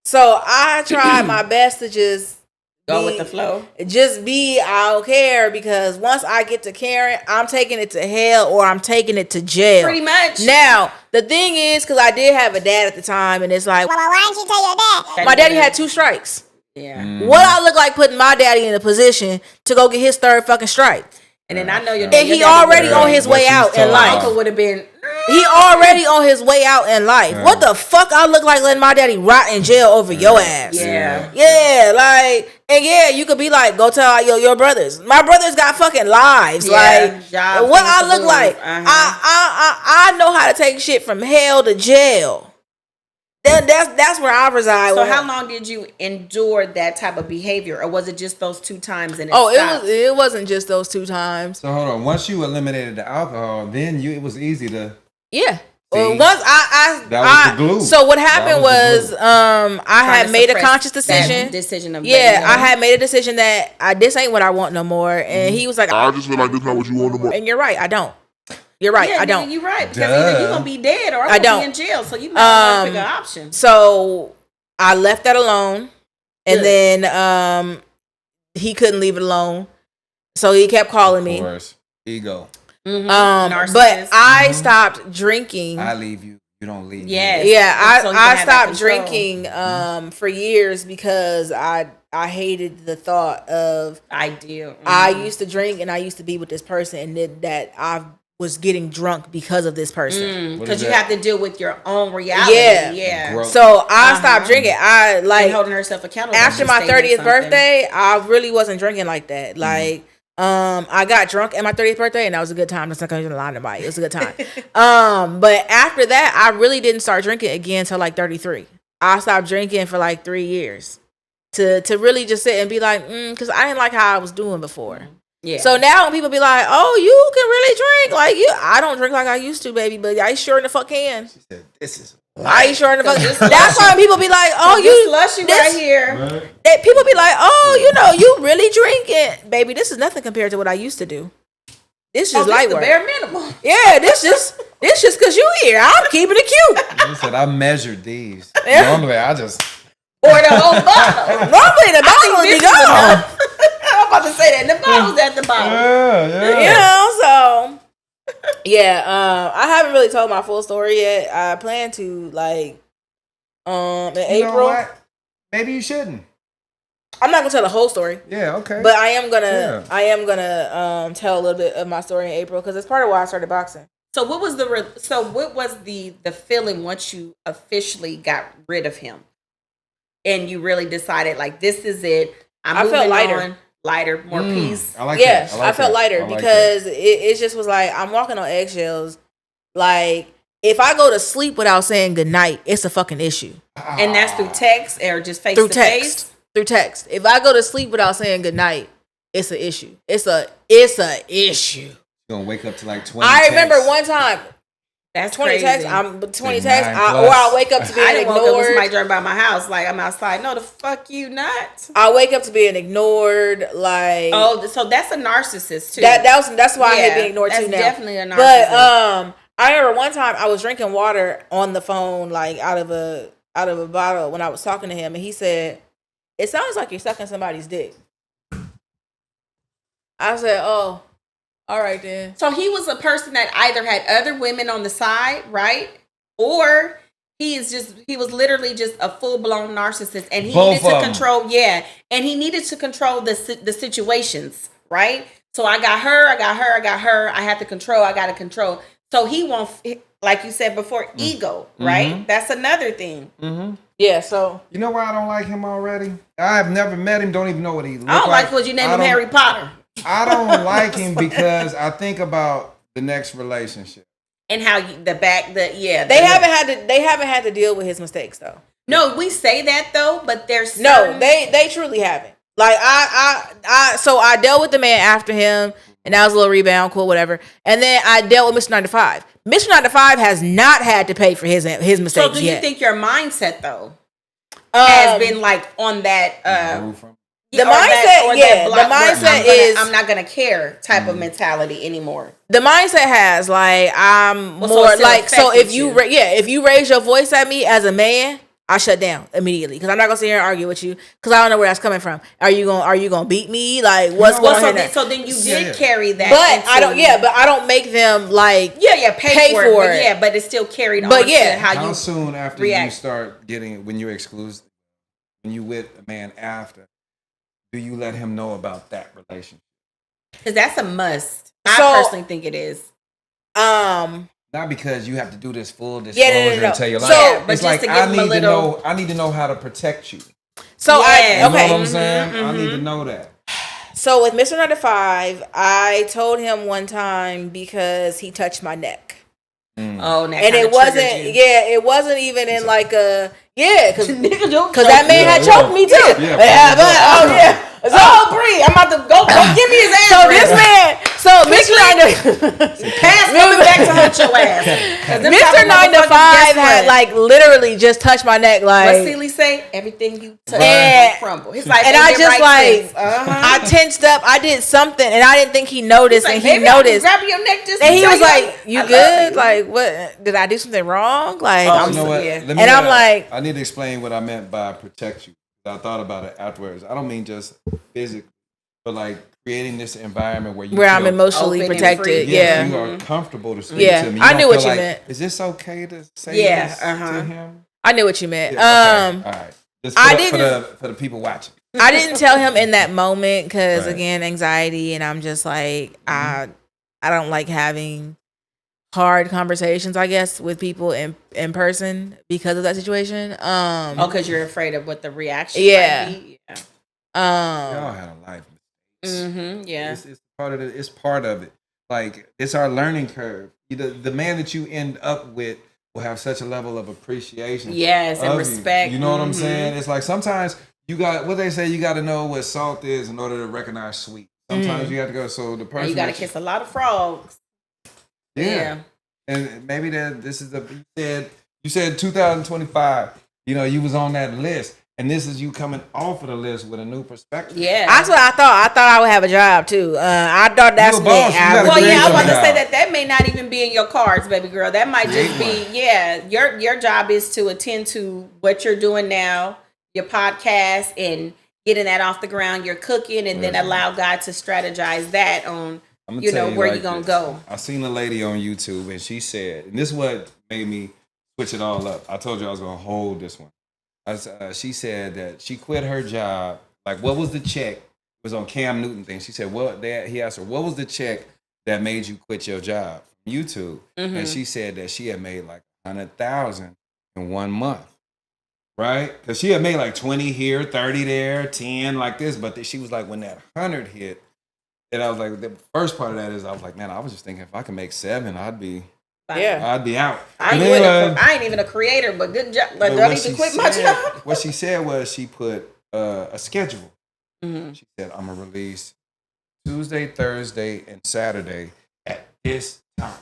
So, I try my best to just go with the flow. Just be, I don't care, because once I get to caring, I'm taking it to hell or I'm taking it to jail. Pretty much. Now, the thing is, because I did have a dad at the time, and it's like, well, why didn't you tell your dad? My daddy had 2 strikes. Yeah. What I look like putting my daddy in a position to go get his 3rd fucking strike. And then I know your dad. And he already on his way out in life. Uncle would have been. He already on his way out in life. Yeah. What the fuck I look like letting my daddy rot in jail over your ass? Yeah. Yeah, like, and yeah, you could be like, go tell your brothers. My brothers got fucking lives. Like, what I look like. I know how to take shit from hell to jail. That's where I reside. So how long did you endure that type of behavior, or was it just those 2 times? And it wasn't just those 2 times. So hold on. Once you eliminated the alcohol, then it was easy to. Yeah. Well, once that was the glue. So what happened was I had made a conscious decision. I had made a decision that this ain't what I want no more, and he was like, I just feel like this is not what you want no more. And you're right, I don't. You're right. Yeah, I don't. You're right, because either you're gonna be dead or I'm gonna be in jail. So you might pick an option. So I left that alone, and then he couldn't leave it alone, so he kept calling me. Of course, ego. But I stopped drinking. I leave you. You don't leave. Yeah. I stopped drinking for years because I hated the thought of ideal. I used to drink and I used to be with this person, and then that I was getting drunk because of this person. Because you have to deal with your own reality. Yeah. So I stopped drinking. I like and holding herself accountable. After my 30th birthday, I really wasn't drinking like that. Like, I got drunk at my 30th birthday, and that was a good time. That's not going to lie to anybody. It was a good time. But after that, I really didn't start drinking again until like 33. I stopped drinking for like 3 years to really just sit and be like, because I didn't like how I was doing before. Yeah. So now when people be like, "Oh, you can really drink," like I don't drink like I used to, baby, but I sure in the fuck can. She said, "This is Why you showing the fuck? This That's why people be like, oh, this slushy right here. Right. People be like, oh, you really drinking, baby. This is nothing compared to what I used to do. This is light the work. bare minimum. Yeah, this just because you here. I'm keeping it cute. He said I measured these. Normally I just Or the whole bottle. Normally the bottle would be gone. I'm about to say that. The bottle's at the bottom. So I haven't really told my full story yet. I plan to in April. Know what? Maybe you shouldn't. I'm not gonna tell the whole story. Yeah, okay. But I am gonna tell a little bit of my story in April because it's part of why I started boxing. So what was the feeling once you officially got rid of him, and you really decided like this is it? I felt lighter, more peace. I like that. I felt lighter because it just was like I'm walking on eggshells. Like if I go to sleep without saying goodnight, it's a fucking issue. And that's through text or just face through to text. face? Through text. If I go to sleep without saying goodnight, it's an issue. It's a issue. You're gonna wake up to like 20. I remember one time. That's 20 crazy. texts. I'm 20 Like texts, 9 or I'll wake up to being I didn't woke up with ignored. somebody driving by my house like I'm outside. No, the fuck you not. I'll wake up to being ignored. Like so that's a narcissist too. That's why I hate being ignored too now. That's definitely a narcissist. But I remember one time I was drinking water on the phone, like out of a bottle when I was talking to him, and he said, "It sounds like you're sucking somebody's dick." I said, "Oh, all right then." So he was a person that either had other women on the side, right? Or he was literally just a full-blown narcissist and he needed to control, and he needed to control the situations, right? So I got her, I had to control, I got to control. So he wants, like you said before, ego, right? That's another thing. Mm-hmm. Yeah, so. You know why I don't like him already? I have never met him, don't even know what he looks like. I don't like because you named him Harry Potter. I don't like him because I think about the next relationship. And how they haven't had to deal with his mistakes though. No, we say that though, but there's no, they truly haven't. Like so I dealt with the man after him, and that was a little rebound, cool, whatever. And then I dealt with Mr. 9 to 5. Mr. 9 to 5 has not had to pay for his mistakes. So do you think your mindset though has been like on that? The mindset is I'm not gonna care type of mentality anymore. The mindset has like I'm more like so if you raise your voice at me as a man, I shut down immediately because I'm not gonna sit here and argue with you because I don't know where that's coming from. Are you gonna beat me? Like what's going on? So then you did carry that, but I don't make them like pay for it. But it's still carried on. But how soon after you start getting when you're exclusive, when you with a man after? Do you let him know about that relationship? Because that's a must. I personally think it is. Not because you have to do this full disclosure and tell your life. So, it's like I need to know how to protect you. So you know what I'm saying? I need to know that. So with Mr. 95, I told him one time because he touched my neck. Oh, and it wasn't even in like a because that man had choked me too. So Bree, I'm about to go give me his ass. So this man, pass coming back to hurt your ass. Mr. 9 to 5 had like literally just touched my neck. Like what Celie say, everything you touch crumble. He's like, and I just I tensed up. I did something, and I didn't think he noticed, and he noticed. Grab your neck, just and he was like, "You good? Like, what? Did I do something wrong? Like, you know what? And I'm like, I need to explain what I meant by protect you. I thought about it afterwards. I don't mean just physically, but like creating this environment where I'm emotionally protected. Yeah, you are comfortable to speak to me. I knew what you meant. Is this okay to say this to him? I knew what you meant. Yeah, okay. All right. Just for the people watching. I didn't tell him in that moment because again, anxiety, and I'm just like I don't like having hard conversations, I guess, with people in person because of that situation. Because you're afraid of what the reaction might be. Yeah. Y'all had a life. It's part of it. Like it's our learning curve. The man that you end up with will have such a level of appreciation. Yes, and respect. You know what I'm saying? It's like sometimes you got what they say. You got to know what salt is in order to recognize sweet. Sometimes you have to go. So the person and you got to kiss a lot of frogs. Yeah. And maybe this is you said You said 2025. You know, you was on that list, and this is you coming off of the list with a new perspective. Yeah. That's what I thought. I thought I would have a job too. I thought that's You a boss, me. you gotta Well, create yeah, I want to something say out. that may not even be in your cards, baby girl. That might just Create be, your job is to attend to what you're doing now, your podcast, and getting that off the ground. You're cooking, and then allow God to strategize that on, I'm gonna tell where like you're going to this. go. I seen a lady on YouTube, and she said, and this is what made me switch it all up. I told you I was gonna hold this one. She said that she quit her job. Like, what was the check? It was on Cam Newton thing. She said, he asked her, what was the check that made you quit your job from YouTube? Mm-hmm. And she said that she had made like 100,000 in 1 month. Right? Because she had made like 20 here, 30 there, 10 like this. But she was like, when that 100 hit, and I was like, the first part of that is I was like, man, I was just thinking if I could make 7, I'd be out. I ain't even a creator, but good job. Like, don't need to quit my job. What she said was she put a schedule. Mm-hmm. She said, I'm going to release Tuesday, Thursday, and Saturday at this time.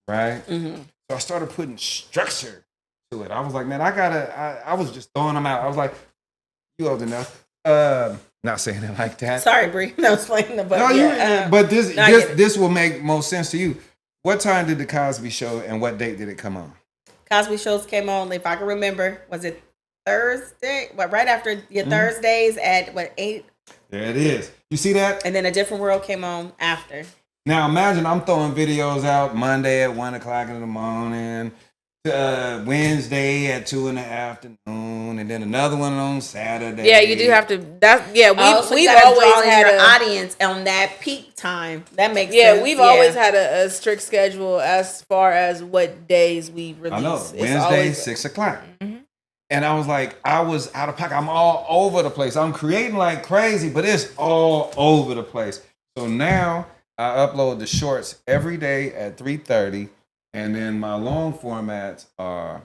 Right? Mm-hmm. So I started putting structure to it. I was like, man, I was just throwing them out. I was like, you old enough. Not saying it like that. Sorry, Bree. No, explaining the but this will make most sense to you. What time did the Cosby Show and what date did it come on? Cosby Shows came on, if I can remember, was it Thursday? What, right after your Thursdays at 8? There it is. You see that? And then A Different World came on after. Now imagine I'm throwing videos out Monday at 1 o'clock in the morning, Wednesday at 2 in the afternoon, and then another one on Saturday. Yeah, you do have to. We've gotta always draw in had your a audience on that peak time. That makes sense. Yeah, we've always had a strict schedule as far as what days we release. I know. It's Wednesday, always 6 o'clock. Mm-hmm. And I was like, I was out of pocket. I'm all over the place. I'm creating like crazy, but it's all over the place. So now I upload the shorts every day at 3:30. And then my long formats are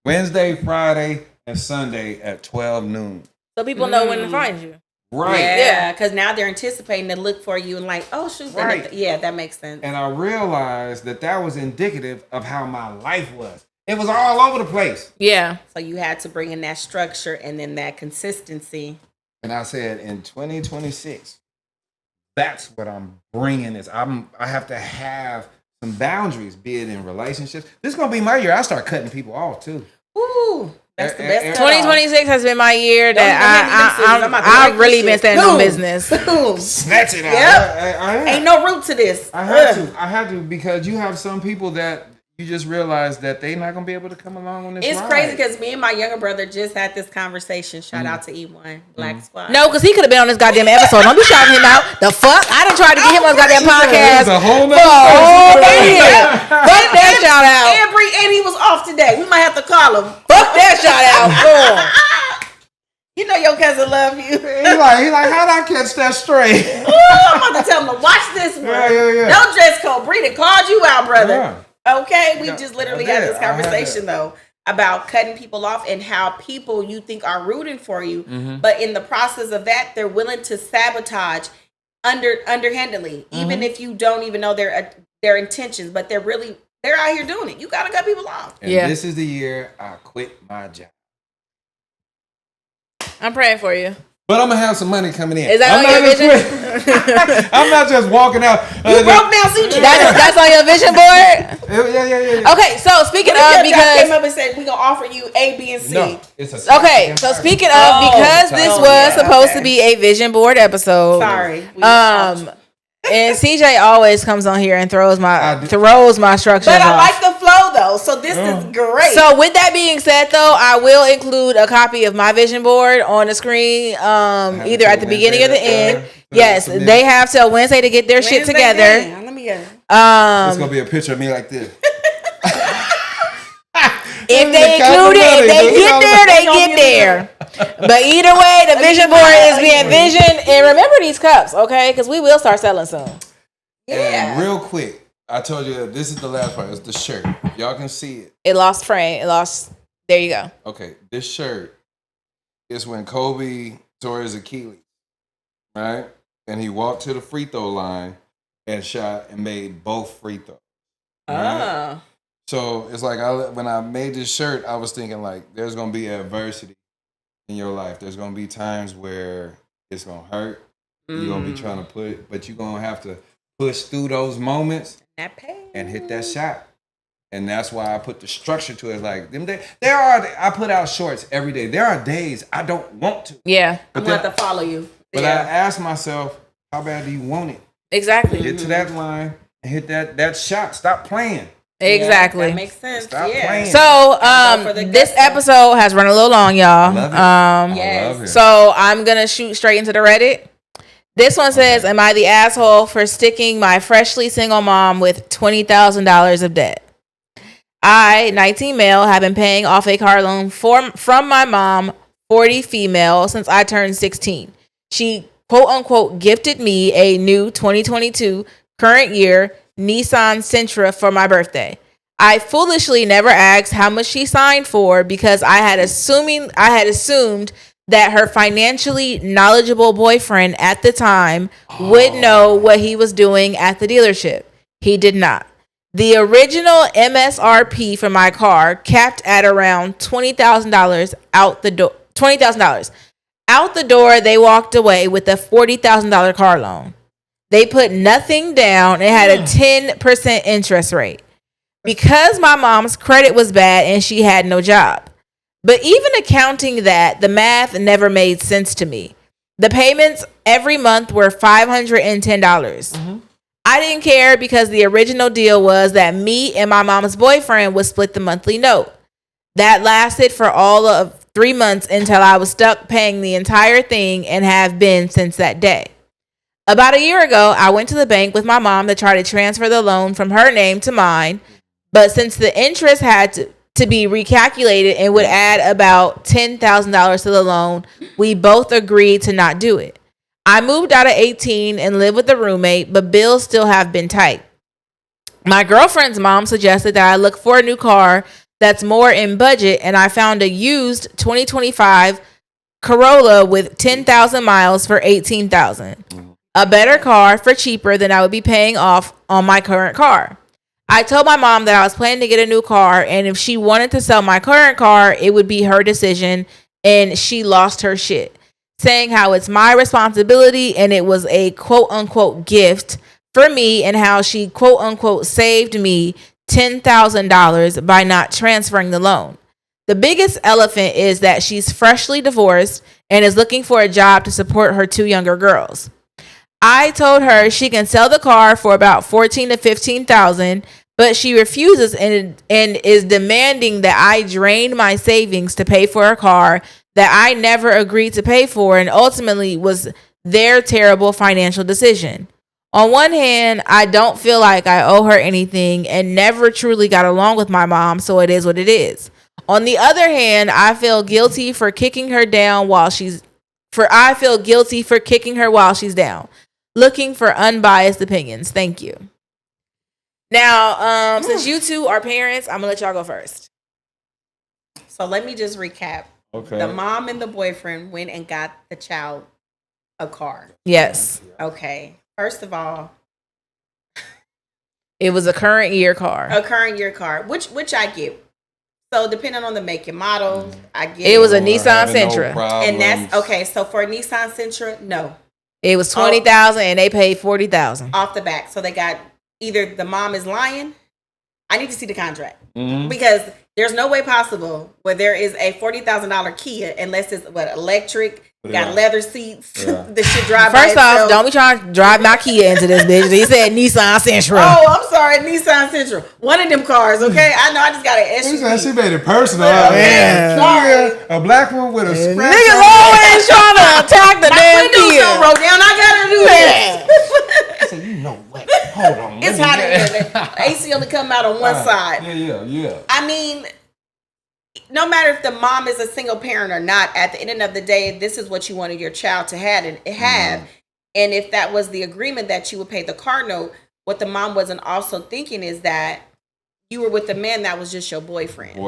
Wednesday, Friday, and Sunday at 12 noon. So people know when to find you. Right. Yeah, because now they're anticipating to look for you and like, oh, shoot. Right. Yeah, that makes sense. And I realized that was indicative of how my life was. It was all over the place. Yeah. So you had to bring in that structure and then that consistency. And I said, in 2026, that's what I'm bringing. I have to have some boundaries, be it in relationships. This is going to be my year. I start cutting people off, too. Ooh, that's the best. 2026 has been my year that I've really been standing on business. Snatch it out. Yep. Ain't no root to this. I had to because you have some people that you just realize that they're not going to be able to come along on this It's ride. crazy because me and my younger brother just had this conversation. Shout out to E1, Black Squad. No, because he could have been on this goddamn episode. Don't be shouting him out. The fuck? I done tried to get him on this goddamn podcast. It's a whole for a whole year. Fuck that shout out. And Bree, and he was off today. We might have to call him. Fuck that shout out. You know your cousin love you. He like, how'd I catch that straight? Ooh, I'm about to tell him to watch this one. Yeah. No dress code. Bree done called you out, brother. Yeah. Okay, we just literally had this I had conversation though about cutting people off and how people you think are rooting for you, but in the process of that, they're willing to sabotage underhandedly, even if you don't even know their intentions. But they're out here doing it. You gotta cut people off. And this is the year I quit my job. I'm praying for you. But I'm gonna have some money coming in. Is that on your vision? I'm not just walking out. You broke now, Suji. That's on your vision board? Yeah. Okay, so speaking of, came because up and said we're gonna offer you A, B, and C. No, it's a okay, so speaking of, because this was supposed to be a vision board episode. Sorry. And CJ always comes on here and throws my structures But I off. like the flow though, so this is great. So with that being said, though, I will include a copy of my vision board on the screen, either at the beginning or the end. Yes, they have till Wednesday to get their shit together. Let me get it. It's gonna be a picture of me like this. If they include it, if they get there, they get there. But either way, the vision board is being visioned. And remember these cups, okay? Because we will start selling soon. Yeah. And real quick, I told you this is the last part. It's the shirt. Y'all can see it. It lost frame. There you go. Okay, this shirt is when Kobe tore his Achilles, right? And he walked to the free throw line and shot and made both free throws. Right? So it's like when I made this shirt, I was thinking like, there's gonna be adversity in your life. There's gonna be times where it's gonna hurt. You're gonna be trying to but you're gonna have to push through those moments That pain. and hit that shot. And that's why I put the structure to it. Like them days, I put out shorts every day. There are days I don't want to. Yeah. I'm going to have to follow you. But I ask myself, how bad do you want it? Exactly. Get to that line and hit that shot. Stop playing. Exactly. Yeah, that makes sense. Stop playing. So, this episode has run a little long, y'all. I love it. So I'm gonna shoot straight into the Reddit. This one says, "Am I the asshole for sticking my freshly single mom with $20,000 of debt? I, 19 male, have been paying off a car loan from my mom, 40 female, since I turned 16. She quote unquote gifted me a new 2022 current year Nissan Sentra for my birthday. I foolishly never asked how much she signed for because I had assumed that her financially knowledgeable boyfriend at the time would know what he was doing at the dealership. He did not. The original MSRP for my car capped at around $20,000 out the door. $20,000 out the door. They walked away with a $40,000 car loan. They put nothing down and had a 10% interest rate because my mom's credit was bad and she had no job. But even accounting that, the math never made sense to me. The payments every month were $510. I didn't care because the original deal was that me and my mom's boyfriend would split the monthly note. That lasted for all of 3 months until I was stuck paying the entire thing and have been since that day. About a year ago, I went to the bank with my mom to try to transfer the loan from her name to mine, but since the interest had to be recalculated and would add about $10,000 to the loan, we both agreed to not do it. I moved out at 18 and live with a roommate, but bills still have been tight. My girlfriend's mom suggested that I look for a new car that's more in budget, and I found a used 2025 Corolla with 10,000 miles for $18,000. A better car for cheaper than I would be paying off on my current car. I told my mom that I was planning to get a new car, and if she wanted to sell my current car, it would be her decision, and she lost her shit, saying how it's my responsibility and it was a quote-unquote gift for me and how she quote-unquote saved me $10,000 by not transferring the loan. The biggest elephant is that she's freshly divorced and is looking for a job to support her 2 younger girls. I told her she can sell the car for about $14,000 to $15,000, but she refuses and is demanding that I drain my savings to pay for a car that I never agreed to pay for and ultimately was their terrible financial decision. On one hand, I don't feel like I owe her anything and never truly got along with my mom, so it is what it is. On the other hand, I feel guilty for kicking her down while she's down. Looking for unbiased opinions. Thank you. Now, since you two are parents, I'm gonna let y'all go first. So let me just recap. Okay. The mom and the boyfriend went and got the child a car. Yes. Okay. First of all, it was a current year car. A current year car, which I get. So depending on the make and model, I get. It was a Nissan Sentra, and that's okay. So for a Nissan Sentra, no. It was $20,000 and they paid $40,000 off the back. So they got either the mom is lying. I need to see the contract because there's no way possible where there is a $40,000 Kia unless it's electric. Got leather seats. Yeah. The shit drive. First off, don't be trying to drive my Kia into this bitch. He said Nissan Sentra. Oh, I'm sorry, Nissan Sentra. One of them cars, okay? I know. I just got an SUV. She made it personal. Yeah. Sorry, a black one with a scratch. Niggas always trying to attack the damn Kia. My windows broke down. I gotta do that. So you know what? Hold on. It's hot in there. AC only come out on one side. Yeah. I mean, no matter if the mom is a single parent or not, at the end of the day, this is what you wanted your child to have. And if that was the agreement that you would pay the car note, what the mom wasn't also thinking is that you were with the man that was just your boyfriend.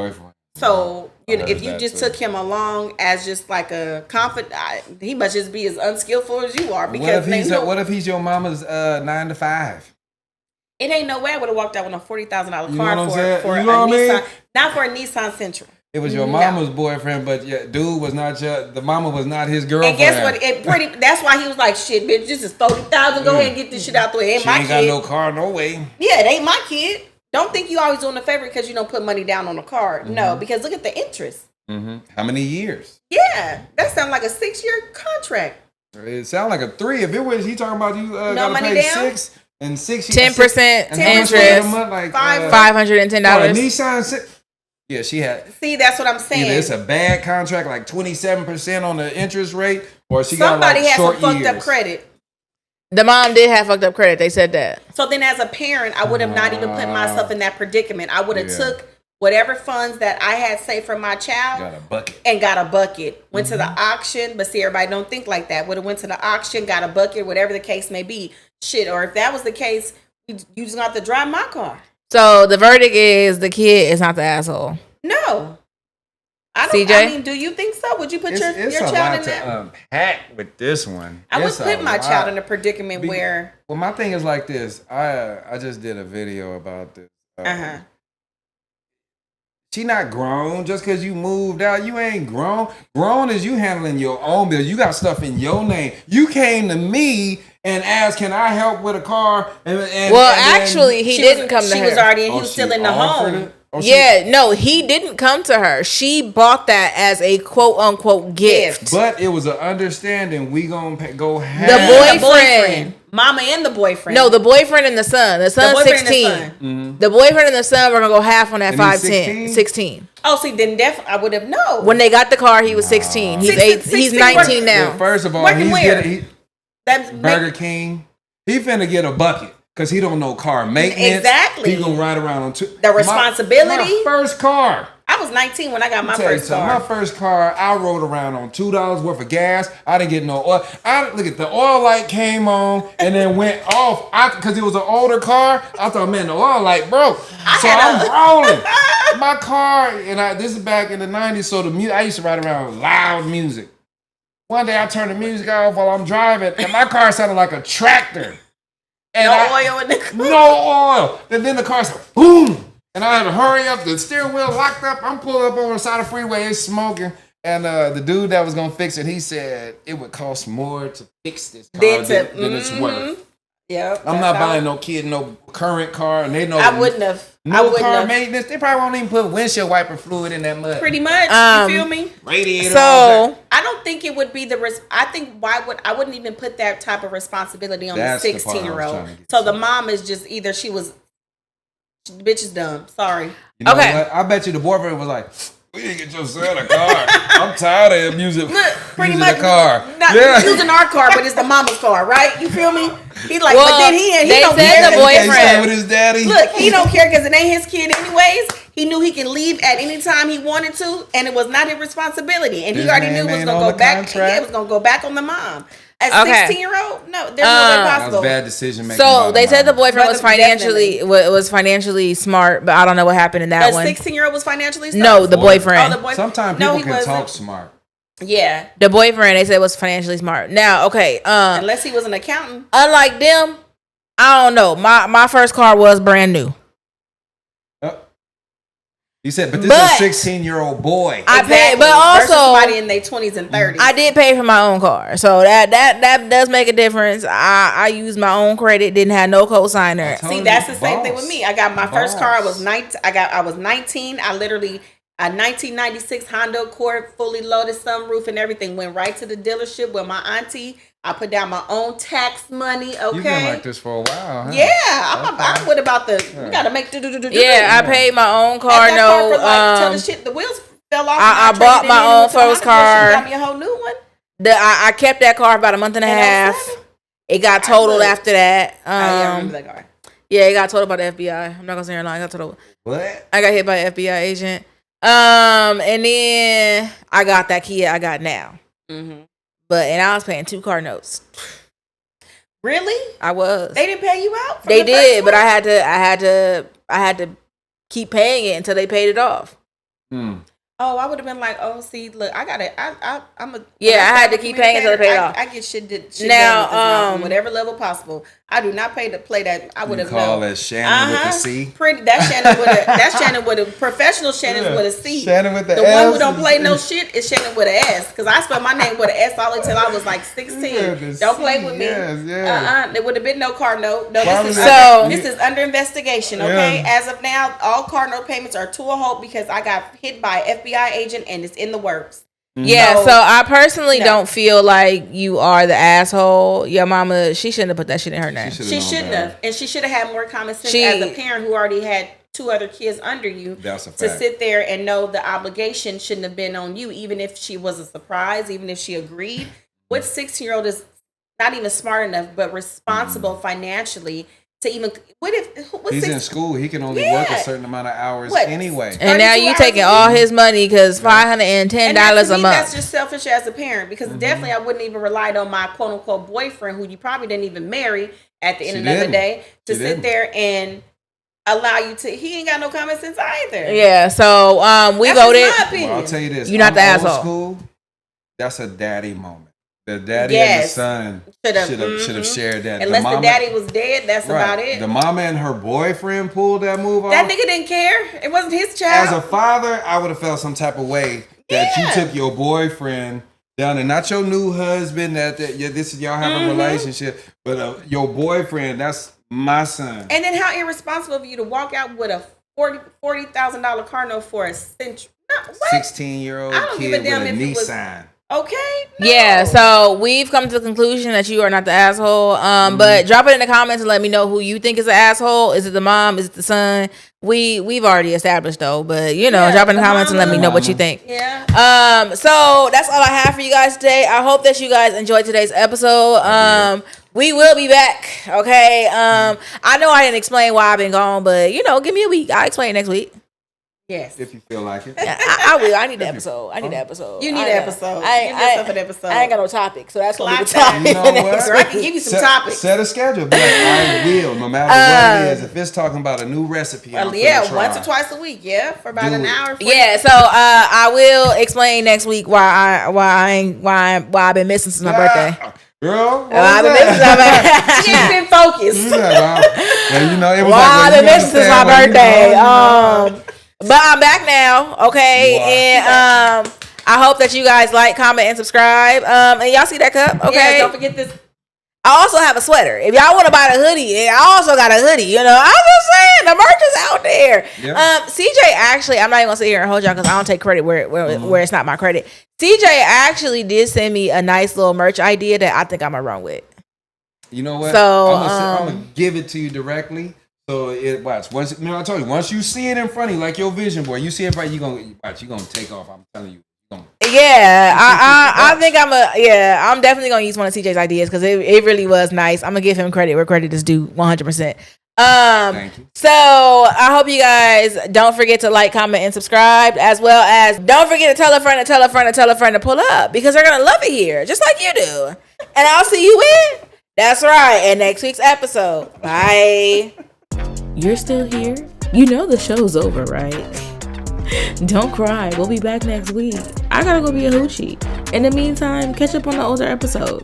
So, you know, if you just took him along as just like a confidant, he must just be as unskillful as you are. Because what if he's your mama's 9 to 5? It ain't no way I would have walked out with a $40,000 car You know what I'm for saying? a You know what I mean? Nissan, not for a Nissan Sentra. It was your mama's boyfriend, but dude was not the mama was not his girlfriend. And guess what? That's why he was like, "Shit, bitch, this is 40,000. Go ahead and get this shit out the way. It ain't She my ain't kid. got no car, no way. Yeah, it ain't my kid. Don't think you always doing a favor because you don't put money down on a car. Mm-hmm. No, because look at the interest. Mm-hmm. How many years? Yeah, that sounds like a 6-year contract. It sounds like a 3. If it was, he talking about you No gotta money pay down? 6 and 6 10% and how much was it interest. a month? Like $510. a Nissan 6. Yeah, she had. See, that's what I'm saying. Either it's a bad contract, like 27% on the interest rate, or she Somebody got like had short some fucked years. up credit. The mom did have fucked up credit. They said that. So then, as a parent, I would have not even put myself in that predicament. I would have Yeah. took whatever funds that I had saved for my child Got a bucket. and got a bucket. Went to the auction, but see, everybody don't think like that. Would have went to the auction, got a bucket, whatever the case may be. Shit, or if that was the case, you just got to drive my car. So the verdict is the kid is not the asshole. No. I don't. CJ? I mean, do you think so? Would you put your It's child a lot in that? to unpack with this one. I would It's put a my lot. child in a predicament where. Well, my thing is like this. I just did a video about this. She not grown just because you moved out. You ain't grown. Grown is you handling your own bills. You got stuff in your name. You came to me and asked, "Can I help with a car?" And Actually, he didn't come to her. She was already. He was still in the home. No, he didn't come to her. She bought that as a quote unquote gift. But it was an understanding. We gonna go have The boyfriend. Mama and the boyfriend. No, the boyfriend and the son. The son's boyfriend and the 16. son. Mm-hmm. The boyfriend and the son were gonna go half on that And he's 510. 16. Oh, see, then definitely I would have known. When they got the car, he was 16. He's 16 he's 19 now. Well, first of all, Working he's where? getting That's Burger King. He finna get a bucket because he don't know car maintenance. Exactly. He gonna ride around on The responsibility. My first car. I was 19 when I got my Tell you first something, car. my first car, I rode around on $2 worth of gas. I didn't get no oil. Look at the oil light came on and then went off. Because it was an older car. I thought, man, the oil light broke. So I'm rolling. My car, and this is back in the 90s. So the music, I used to ride around with loud music. One day I turned the music off while I'm driving, and my car sounded like a tractor. And oil in the car. No oil. And then the car said, boom. And I had to hurry up. The steering wheel locked up. I'm pulling up on the side of the freeway. It's smoking. And the dude that was going to fix it, he said it would cost more to fix this car than it's worth. Yep. I'm not buying no kid no current car. And they know I wouldn't have. no car maintenance. They probably won't even put windshield wiper fluid in that mud. Pretty much. You feel me? Radiator. So I don't think it would be I think I wouldn't even put that type of responsibility on That's the the part I was 16-year-old. trying to get So to. the mom is just either the bitch is dumb. Sorry. You know Okay. what? I bet you the boyfriend was like, we didn't get your son a car. I'm tired of him using Pretty much the car. Not using our car, but it's the mama's car, right? You feel me? He's like, Well, but then he they don't said care. the He can't boyfriend- stay with his daddy. Look, he don't care because it ain't his kid anyways. He knew he can leave at any time he wanted to, and it was not his responsibility. And His he already name knew it was ain't gonna on go the back. contract? Yeah, it was gonna go back on the mom. As Okay. 16-year-old, no, there's no way That was possible. bad decision making. So they said the boyfriend was Brother, financially smart, but I don't know what happened in that A one. 16-year-old was financially No, stable? the boyfriend. Oh, the boyfriend. Sometimes No, people he can wasn't. talk smart. Yeah, The boyfriend, they said, was financially smart. Now, okay, unless he was an accountant. unlike them, I don't know. My first car was brand new. You said, but this But- is a 16-year-old boy. I paid, but Versus also somebody in their 20s and 30s. I did pay for my own car, so that does make a difference. I used my own credit, didn't have no co-signer. told See, you, that's the same thing boss. with me. I got my first car. I was Boss. 19. I was 19. I literally a 1996 Honda Accord, fully loaded sunroof and everything. Went right to the dealership with my auntie. I put down my own tax money. Okay. You've been like this for a while, huh? Yeah, I'm what about the? We gotta make. Yeah, I paid my own car. That car for like, till the shit, the wheels fell off. I and bought traded it my in own with the first Honda Accord. car. She got me a whole new one. I kept that car about a month and a In half. 07? It got totaled Look. after that. I remember that car. Yeah, it got totaled by the FBI. I'm not gonna say her line. I got totaled. What? I got hit by an FBI agent. And then I got that Kia I got now. Mm-hmm. And I was paying 2 car notes. Really? I was. They didn't pay you out? They did, but I had to keep paying it until they paid it off. Oh, I would have been like, oh, see, look, I had to keep paying until it paid off. I get shit Now, done with this mouth on whatever level possible. I do not pay to play that. I would have call that Shannon with the C. That's Shannon with a professional Shannon with a C. Shannon with the one S who don't play no shit is Shannon with an S. Because I spelled my name with an S all until I was like 16. Don't play with me. There would have been no car note. No, this is under investigation. Okay, as of now, all car note payments are to a halt because I got hit by an FBI agent and it's in the works. Yeah, so I personally don't feel like you are the asshole. Your mama, she shouldn't have put that shit in her name. She shouldn't have. And she should have had more common sense as a parent who already had 2 other kids under you. That's a fact. To sit there and know the obligation shouldn't have been on you, even if she was a surprise, even if she agreed. What 16-year-old is not even smart enough, but responsible financially to even, he's in school, he can only work a certain amount of hours anyway. And now you taking all his money because $510 a month. That's just selfish as a parent because definitely I wouldn't even rely on my quote unquote boyfriend who you probably didn't even marry at the end of the day to sit there and allow you to. He ain't got no common sense either. Yeah, so we voted. Well, I'll tell you this: you're not the asshole. School, that's a daddy moment. The daddy and the son should have shared that. Unless the daddy was dead, that's about it. The mama and her boyfriend pulled that move off. That nigga didn't care. It wasn't his child. As a father, I would have felt some type of way that you took your boyfriend down and not your new husband. This is y'all have a relationship, but your boyfriend. That's my son. And then how irresponsible of you to walk out with a $40,000 car note for a century. 16-year-old kid with a Nissan. Okay. No. Yeah, so we've come to the conclusion that you are not the asshole. But drop it in the comments and let me know who you think is the asshole. Is it the mom? Is it the son? We've already established though, but drop in the comments and let me know what you think. Yeah. So that's all I have for you guys today. I hope that you guys enjoyed today's episode. We will be back. Okay. I know I didn't explain why I've been gone, but give me a week. I'll explain next week. Yes. If you feel like it. Yeah, I will. I need the episode. I need the episode. You need an episode. Give yourself an episode. I ain't got no topic, so that's gonna be the topic. You know what? I can give you some topics. Set a schedule. Be like, I will, no matter what it is. If it's talking about a new recipe, once or twice a week. Yeah, for about an hour. Yeah. So I will explain next week why I've been missing since my birthday. Girl, I've been missing since my birthday. She ain't been focused. It was I've been missing since my birthday. But I'm back now, okay? And I hope that you guys like, comment, and subscribe. And y'all see that cup, okay? Yeah, don't forget this. I also have a sweater. If y'all want to buy the hoodie, I also got a hoodie. I'm just saying, the merch is out there. Yep. CJ actually, I'm not even going to sit here and hold y'all because I don't take credit where it's not my credit. CJ actually did send me a nice little merch idea that I think I'm going to run with. You know what? So, I'm going to give it to you directly. So I told you, once you see it in front of you, like your vision board, you see it in front of you, you're gonna take off. I'm telling you. Yeah, I think I'm definitely gonna use one of CJ's ideas because it really was nice. I'm gonna give him credit where credit is due, 100%. Thank you. So I hope you guys don't forget to like, comment, and subscribe, as well as don't forget to tell a friend to tell a friend to tell a friend to pull up because they're gonna love it here, just like you do. And I'll see you in. That's right, in next week's episode. Bye. You're still here? You know the show's over, right? Don't cry. We'll be back next week. I gotta go be a hoochie. In the meantime, catch up on the older episodes.